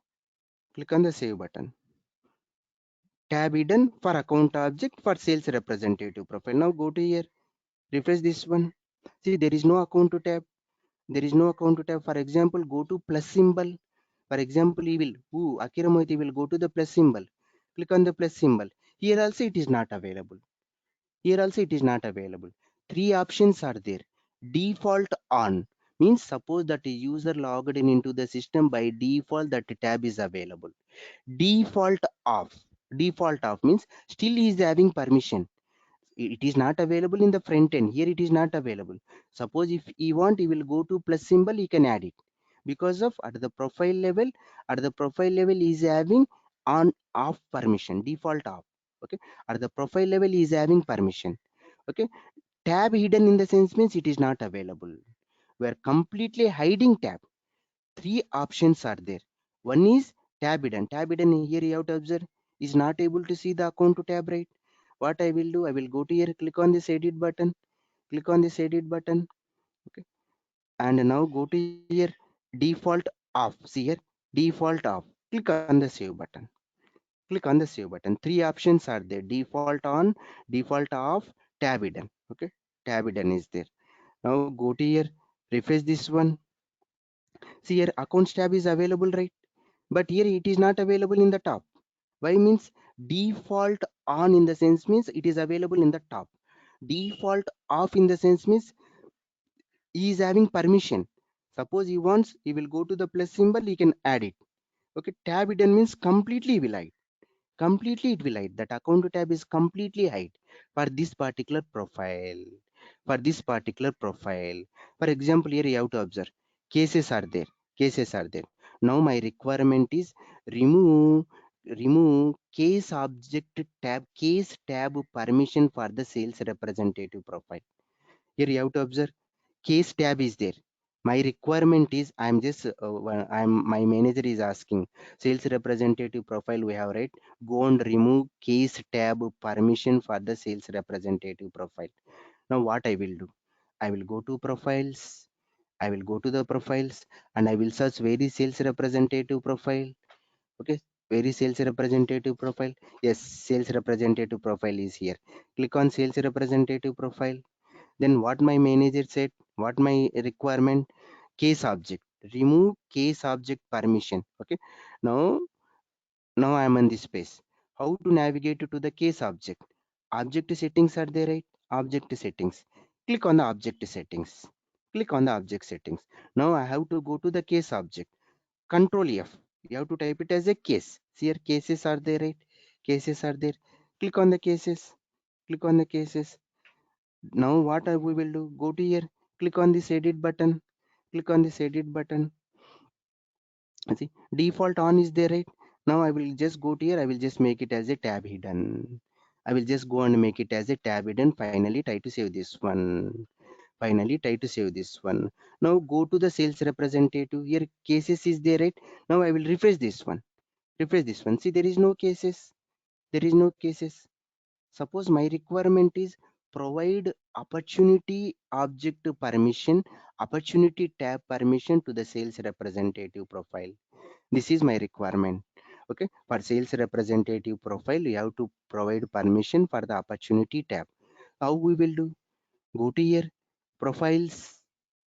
Click on the save button. Tab hidden for account object for sales representative profile. Now go to here, refresh this one. See, there is no account to tab. There is no account to tab. For example, go to plus symbol. For example, he will, Akira Moiti will go to the plus symbol. Click on the plus symbol. Here also it is not available. Here also it is not available. Three options are there. Default on means suppose that a user logged in into the system, by default that tab is available. Default off. Default off means still he is having permission. It is not available in the front end. Here it is not available. Suppose if he want, he will go to plus symbol, he can add it. Because of at the profile level he is having on off permission, default off. Okay. At the profile level he is having permission. Okay. Tab hidden in the sense means it is not available. We are completely hiding tab. Three options are there. One is tab hidden. Tab hidden here you have to observe is not able to see the account to tab, right? What I will do, I will go to here, click on this edit button, click on this edit button. Okay. And now go to here, default off. See here, default off. Click on the save button. Click on the save button. Three options are there: default on, default off, tab hidden. Okay. Tab hidden is there. Now go to here, refresh this one. See here, accounts tab is available, right? But here it is not available in the top. Why means default on in the sense means it is available in the top. Default off in the sense means he is having permission. Suppose he wants, he will go to the plus symbol, he can add it. Okay, tab hidden means completely will hide. Completely it will hide. That account tab is completely hide for this particular profile. For this particular profile. For example, here you have to observe cases are there. Cases are there. Now my requirement is remove case object tab, case tab permission for the sales representative profile. Here you have to observe case tab is there. My requirement is I'm just I'm my manager is asking sales representative profile we have, right? Go and remove case tab permission for the sales representative profile. Now what I will do? I will go to profiles. I will go to the profiles and I will search where is sales representative profile. Okay, where is sales representative profile? Yes, sales representative profile is here. Click on sales representative profile. Then what my manager said, what my requirement, case object, remove case object permission. Okay, now I am on this page. How to navigate to the case object? Object settings are there, right? Object settings. Click on the object settings. Click on the object settings. Now I have to go to the case object. Control F. You have to type it as a case. See here, cases are there, right? Cases are there. Click on the cases. Click on the cases. Now what we will do? Go to here. Click on this edit button. Click on this edit button. See, default on is there, right? Now I will just go to here. I will just make it as a tab hidden. I will just go and make it as a tab hidden. Finally, try to save this one. Finally, try to save this one. Now go to the sales representative. Here cases is there, right? Now I will refresh this one. Refresh this one. See, there is no cases. There is no cases. Suppose my requirement is provide opportunity object permission, opportunity tab permission to the sales representative profile. This is my requirement. Okay, for sales representative profile, you have to provide permission for the opportunity tab. How we will do? Go to here, profiles,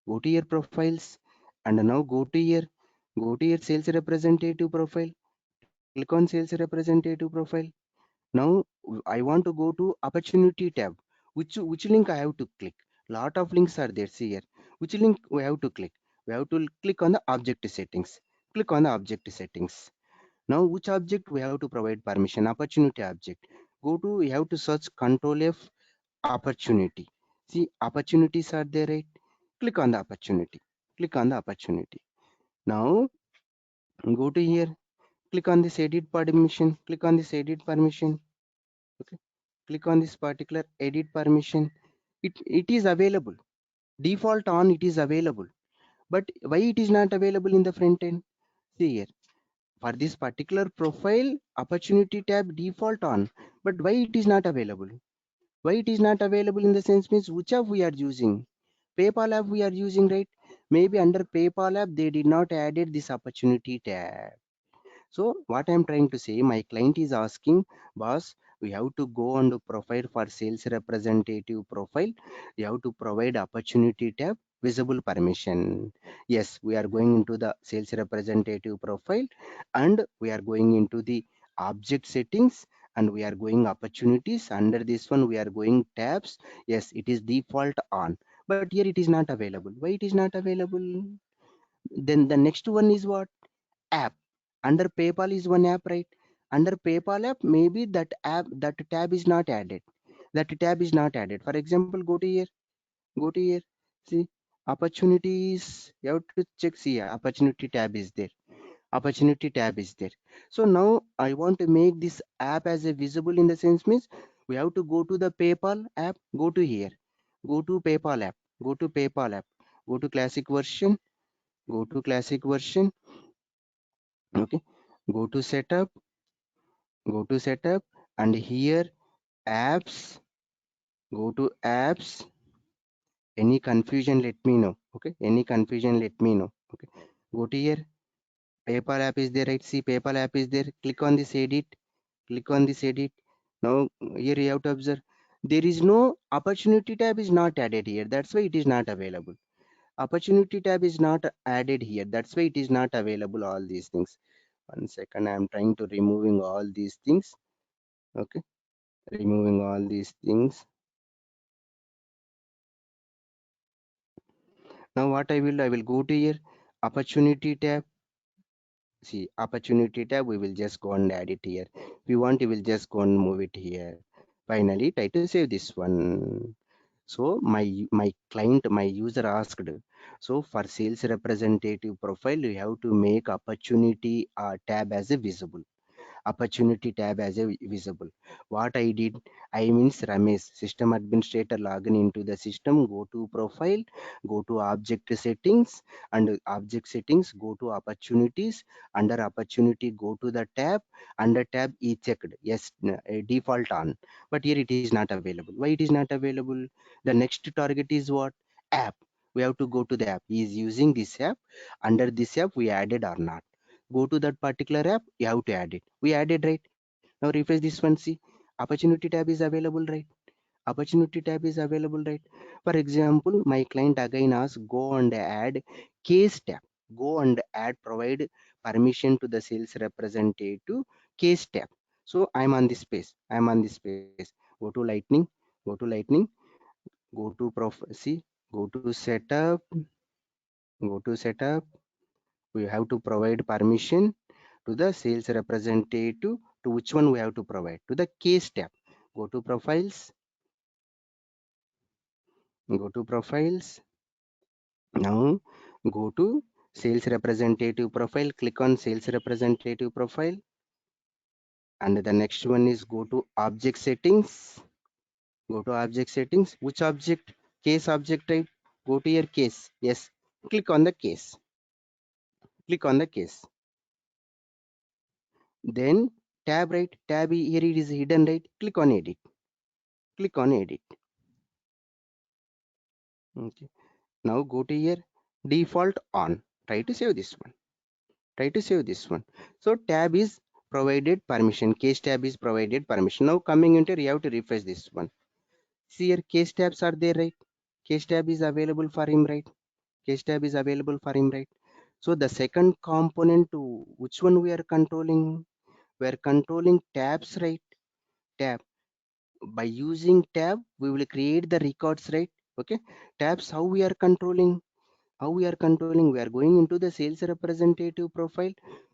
go to here, profiles, and now go to here, sales representative profile. Click on sales representative profile. Now I want to go to opportunity tab. Which link I have to click? Lot of links are there. See here. Which link we have to click? We have to click on the object settings. Click on the object settings. Now which object we have to provide permission? Opportunity object. Go to, you have to search Control F, opportunity. See, opportunities are there, right? Click on the opportunity. Click on the opportunity. Now go to here. Click on this edit permission. Click on this edit permission. Okay. Click on this particular edit permission. It is available. Default on it is available. But why it is not available in the front end? See here. For this particular profile, opportunity tab default on. But why it is not available? Why it is not available in the sense means which app we are using? PayPal app we are using, right? Maybe under PayPal app they did not added this opportunity tab. So what I'm trying to say, my client is asking, boss, we have to go on the profile for sales representative profile. You have to provide opportunity tab, visible permission. Yes, we are going into the sales representative profile and we are going into the object settings and we are going opportunities. Under this one, we are going tabs. Yes, it is default on, but here it is not available. Why it is not available? Then the next one is what? App. Under PayPal is one app, right? Under PayPal app, maybe that app, that tab is not added. That tab is not added. For example, go to here. Go to here. See, opportunities. You have to check. See, opportunity tab is there. Opportunity tab is there. So now I want to make this app as a visible in the sense means we have to go to the PayPal app. Go to here. Go to PayPal app. Go to PayPal app. Go to classic version. Go to classic version. Okay, go to setup, and here apps, go to apps. Any confusion, let me know. Okay, any confusion, let me know. Okay, go to here. PayPal app is there, right? See, PayPal app is there. Click on this edit. Click on this edit. Now here you have to observe there is no opportunity tab is not added here. That's why it is not available. Opportunity tab is not added here. That's why it is not available. All these things. 1 second, I am trying to removing all these things. Okay, removing all these things. Now what I will go to here, opportunity tab. See, opportunity tab, we will just go and add it here. If you want, you will just go and move it here. Finally, try to save this one. So my client, my user asked, so for sales representative profile, you have to make opportunity tab as a visible. opportunity tab as a visible. What I did, I means Ramesh, system administrator, login into the system, go to profile, go to object settings, and object settings, go to opportunities. Under opportunity, go to the tab. Under tab, e checked, yes, default on. But here it is not available. Why it is not available? The next target is what? App. We have to go to the app. He is using this app. Under this app, we added or not. Go to that particular app, you have to add it. We added, right? Now refresh this one, see. Opportunity tab is available, right? Opportunity tab is available, right? For example, my client again asks, go and add case tab. Go and add, provide permission to the sales representative case tab. So I'm on this page. I'm on this page. Go to lightning, go to lightning, go to see, go to setup, go to setup. We have to provide permission to the sales representative. To which one we have to provide? To the case tab. Go to profiles, go to profiles. Now go to sales representative profile, click on sales representative profile. And the next one is go to object settings. Go to object settings. Which object? Case object type. Go to your case. Yes. Click on the case. Click on the case. Then tab, right? Tab here it is hidden, right? Click on edit. Click on edit. Okay. Now go to here default on. Try to save this one. Try to save this one. So tab is provided permission. Case tab is provided permission. Now coming into, you have to refresh this one. See here case tabs are there, right? Case tab is available for him, right? Case tab is available for him, right? So the second component to which one we are controlling? We are controlling tabs, right? Tab. By using tab, we will create the records, right? Okay. Tabs, how we are controlling? How we are controlling? We are going into the sales representative profile.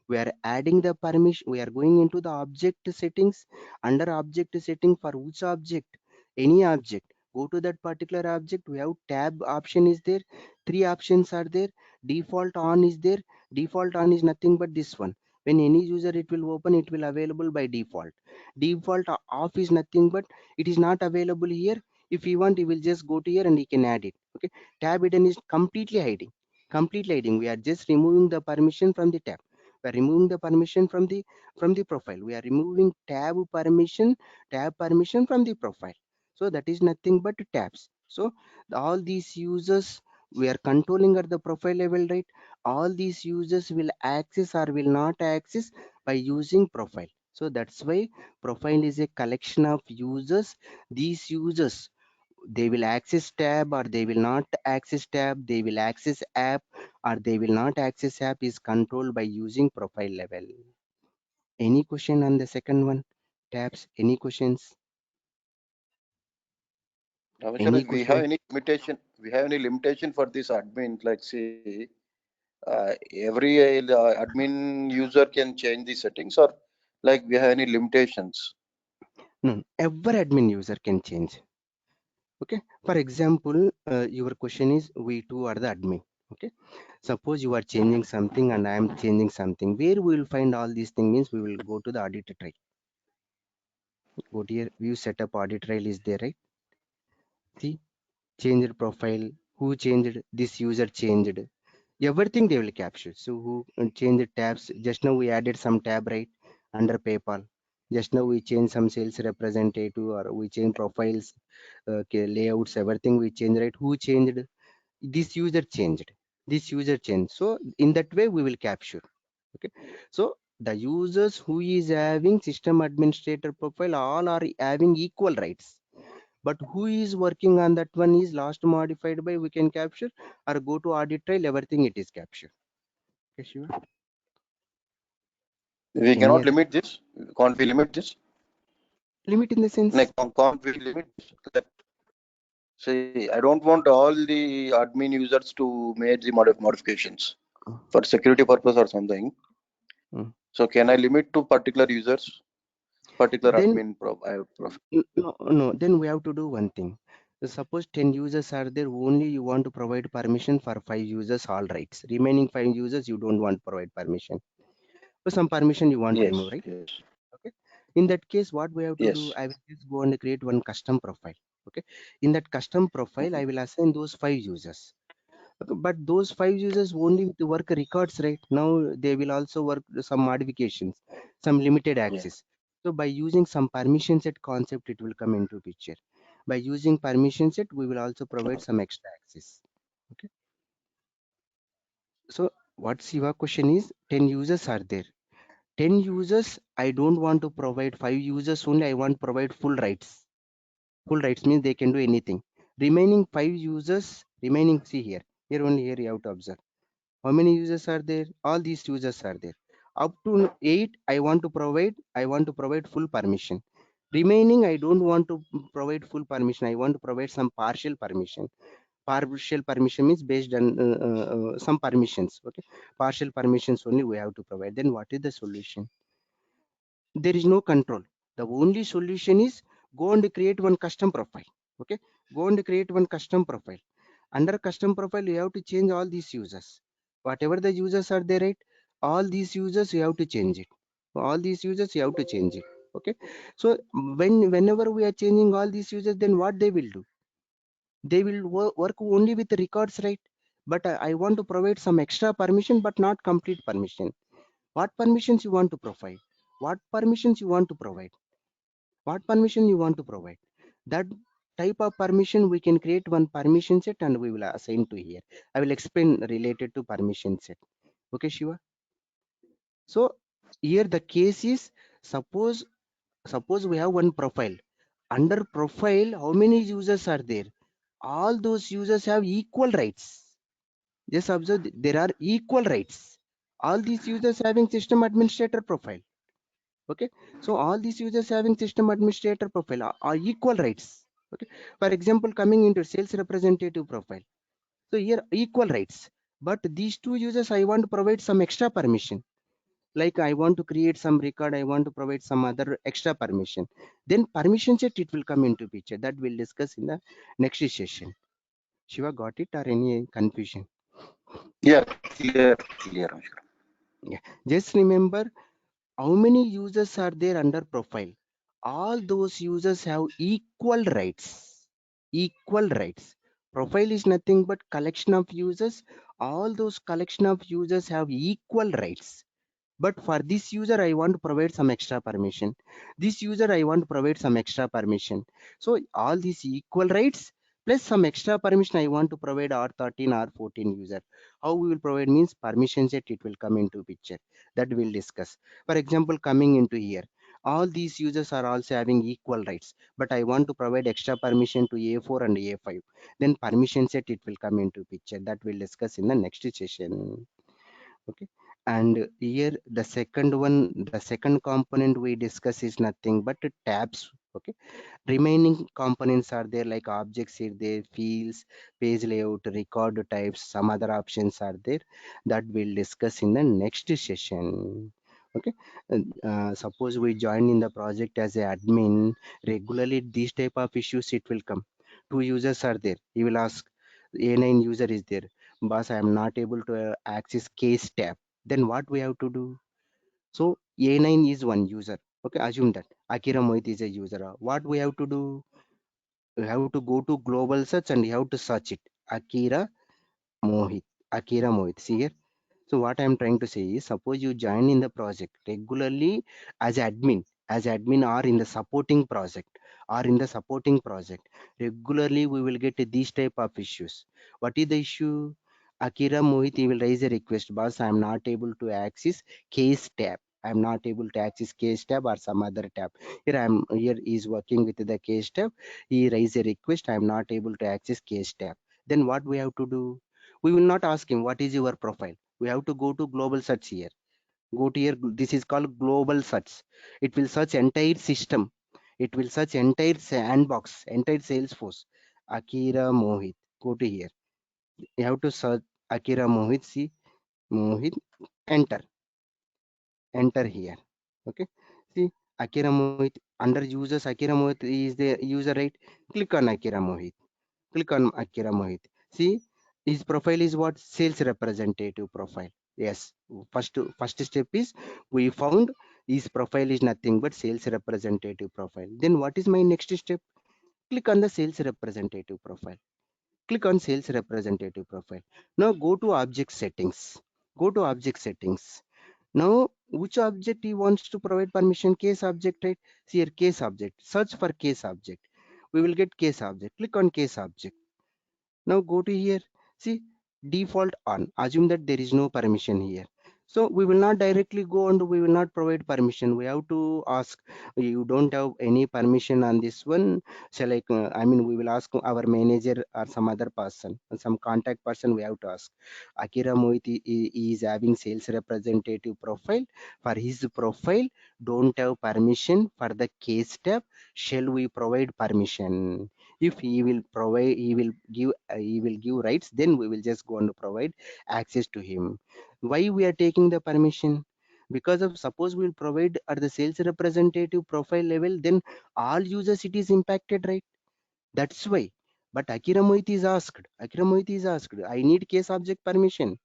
We are adding the permission. We are going into the object settings. Under object setting, for which object? Any object. Go to that particular object. We have tab option is there. Three options are there. Default on is there. Default on is nothing but this one. When any user it will open, it will available by default. Default off is nothing but it is not available here. If you want, you will just go to here and you can add it. Okay. Tab hidden is completely hiding. Completely hiding. We are just removing the permission from the tab. We are removing the permission from the profile. We are removing tab permission from the profile. So that is nothing but tabs. So all these users we are controlling at the profile level, right? All these users will access or will not access by using profile. So that's why profile is a collection of users. These users, they will access tab or they will not access tab, they will access app or they will not access app is controlled by using profile level. Any question on the second one? Tabs, any questions? Any Ramesh, we have question? any limitation? We have any limitation for this admin? Like, see, every admin user can change the settings, or like we have any limitations? No, every admin user can change. Okay. For example, your question is we two are the admin. Okay. Suppose you are changing something and I am changing something. Where we will find all these things means we will go to the audit trail. Go to your view setup audit trail is there, right? See, changed profile, who changed, this user changed. Everything they will capture. So who changed tabs? Just now we added some tab, right? Under PayPal. Just now we changed some sales representative or we changed profiles, okay, layouts, everything we changed, right? Who changed? This user changed. This user changed. So in that way we will capture. Okay. So the users who is having system administrator profile all are having equal rights, but who is working on that one is last modified by we can capture or go to audit trail, everything it is captured. Okay, Shiva. We Any cannot other limit this. Can't we limit this? limit in the sense? Like, can't we limit this? Like, see, I don't want all the admin users to make the modifications for security purpose or something. Mm. So can I limit to particular users, particular Then admin profile? no, then we have to do one thing. Suppose 10 users are there, only you want to provide permission for 5 users, all rights. Remaining 5 users, you don't want to provide permission. So some permission you want to remove, Yes, right? yes. In that case, what we have to do, Yes. I will just go and create one custom profile. Okay. In that custom profile, I Mhm. will assign those 5 users. Okay, but those 5 users only with the work records, right? Now they will also work some modifications, some limited Yeah. access. So by using some permission set concept, it will come into picture. By using permission set, we will also provide some extra access. Okay. So what's your question is 10 users are there. 10 users, I don't want to provide 5 users only. I want to provide full rights. Full rights means they can do anything. Remaining 5 users, remaining, see here. Here only here you have to observe. How many users are there? All these users are there. Up to 8, I want to provide full permission. Remaining, I don't want to provide full permission. I want to provide some partial permission. Partial permission means based on some permissions. Okay. Partial permissions only we have to provide. Then what is the solution? There is no control. The only solution is go and create one custom profile. Okay. Go and create one custom profile. Under custom profile, you have to change all these users. Whatever the users are there, right? All these users you have to change it. All these users you have to change it. Okay. So whenever we are changing all these users, then what they will do? They will work only with the records, right? But I want to provide some extra permission, but not complete permission. What permissions you want to provide? What permissions you want to provide? What permission you want to provide? That type of permission we can create one permission set and we will assign to here. I will explain related to permission set. Okay, Shiva. So here the case is, suppose we have one profile. Under profile, how many users are there? All those users have equal rights. Just observe, there are equal rights. All these users having system administrator profile. Okay. So all these users having system administrator profile are equal rights. Okay. For example, coming into sales representative profile. So here equal rights. But these two users, I want to provide some extra permission. Like I want to create some record, I want to provide some other extra permission. Then permission set it will come into picture. That we'll discuss in the next session. Shiva, got it or any confusion? Yeah, clear, Anshul. Yeah. Just remember, how many users are there under profile? All those users have equal rights. Equal rights. Profile is nothing but collection of users. All those collection of users have equal rights. But for this user, I want to provide some extra permission. This user, I want to provide some extra permission. So all these equal rights plus some extra permission I want to provide R13 R14 user. How we will provide means permission set it will come into picture. That we'll discuss. For example, coming into here, all these users are also having equal rights, but I want to provide extra permission to A4 and A5. Then permission set it will come into picture. That we'll discuss in the next session. Okay. And here the second component we discuss is nothing but tabs. Okay. Remaining components are there like objects here, there fields, page layout, record types, some other options are there that we'll discuss in the next session. Okay. Suppose we join in the project as a admin, regularly these type of issues it will come. Two users are there, he will ask, A9 user is there, boss I am not able to access case tab. Then what we have to do? So A9 is one user. Okay, assume that Akira Mohit is a user. What we have to do? We have to go to global search and you have to search it. Akira Mohit. Akira Mohit. See here. So what I'm trying to say is, suppose you join in the project regularly as admin or in the supporting project regularly we will get these type of issues. What is the issue? Akira Mohit, he will raise a request, boss, I am not able to access case tab. I am not able to access case tab or some other tab. Here he is working with the case tab. He raise a request, I am not able to access case tab. Then what we have to do? We will not ask him what is your profile. We have to go to global search here. Go to here. This is called global search. It will search entire system. It will search entire sandbox, entire Salesforce. Akira Mohit. Go to here. You have to search Akira Mohit. See Mohit. Enter. Enter here. Okay. See Akira Mohit. Under users, Akira Mohit is the user, right? Click on Akira Mohit. Click on Akira Mohit. See, his profile is what? Sales representative profile. Yes. First step is we found His profile is nothing but sales representative profile. Then what is my next step? Click on the sales representative profile. Click on sales representative profile. Now go to object settings. Go to object settings. Now, which object he wants to provide permission? Case object, right? See here, case object. Search for case object. We will get case object. Click on case object. Now go to here. See, default on. Assume that there is no permission here. So we will not directly go and we will not provide permission. We have to ask, you don't have any permission on this one. Shall I mean, we will ask our manager or some other person, some contact person. We have to ask. Akira Mohit is having sales representative profile. For his profile, don't have permission for the case tab. Shall we provide permission? If he will provide, he will give rights, then we will just go and provide access to him. Why we are taking the permission? Because of suppose we will provide at the sales representative profile level, then all users it is impacted, right? That's why. But Akira Mohit is asked, I need case object permission.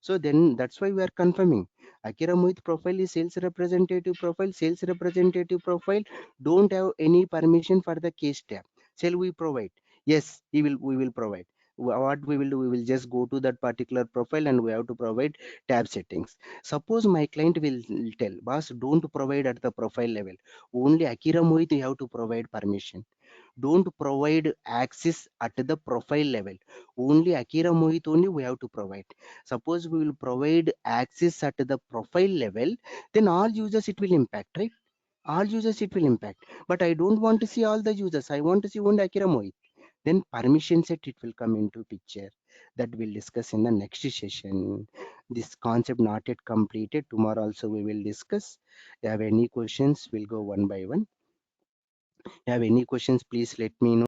So then that's why we are confirming. Akira Mohit profile is sales representative profile. Sales representative profile don't have any permission for the case tab. Shall we provide? Yes, we will provide. What we will do, we will just go to that particular profile and we have to provide tab settings. Suppose my client will tell, boss, don't provide at the profile level. Only Akira Mohit you have to provide permission. Don't provide access at the profile level. Only Akira Mohit only we have to provide. Suppose we will provide access at the profile level, then all users it will impact, right? All users it will impact. But I don't want to see all the users. I want to see only Akira Mohit. Then permission set it will come into picture. That we'll discuss in the next session. This concept not yet completed. Tomorrow also we will discuss. If you have any questions, we'll go one by one. Have any questions, please let me know.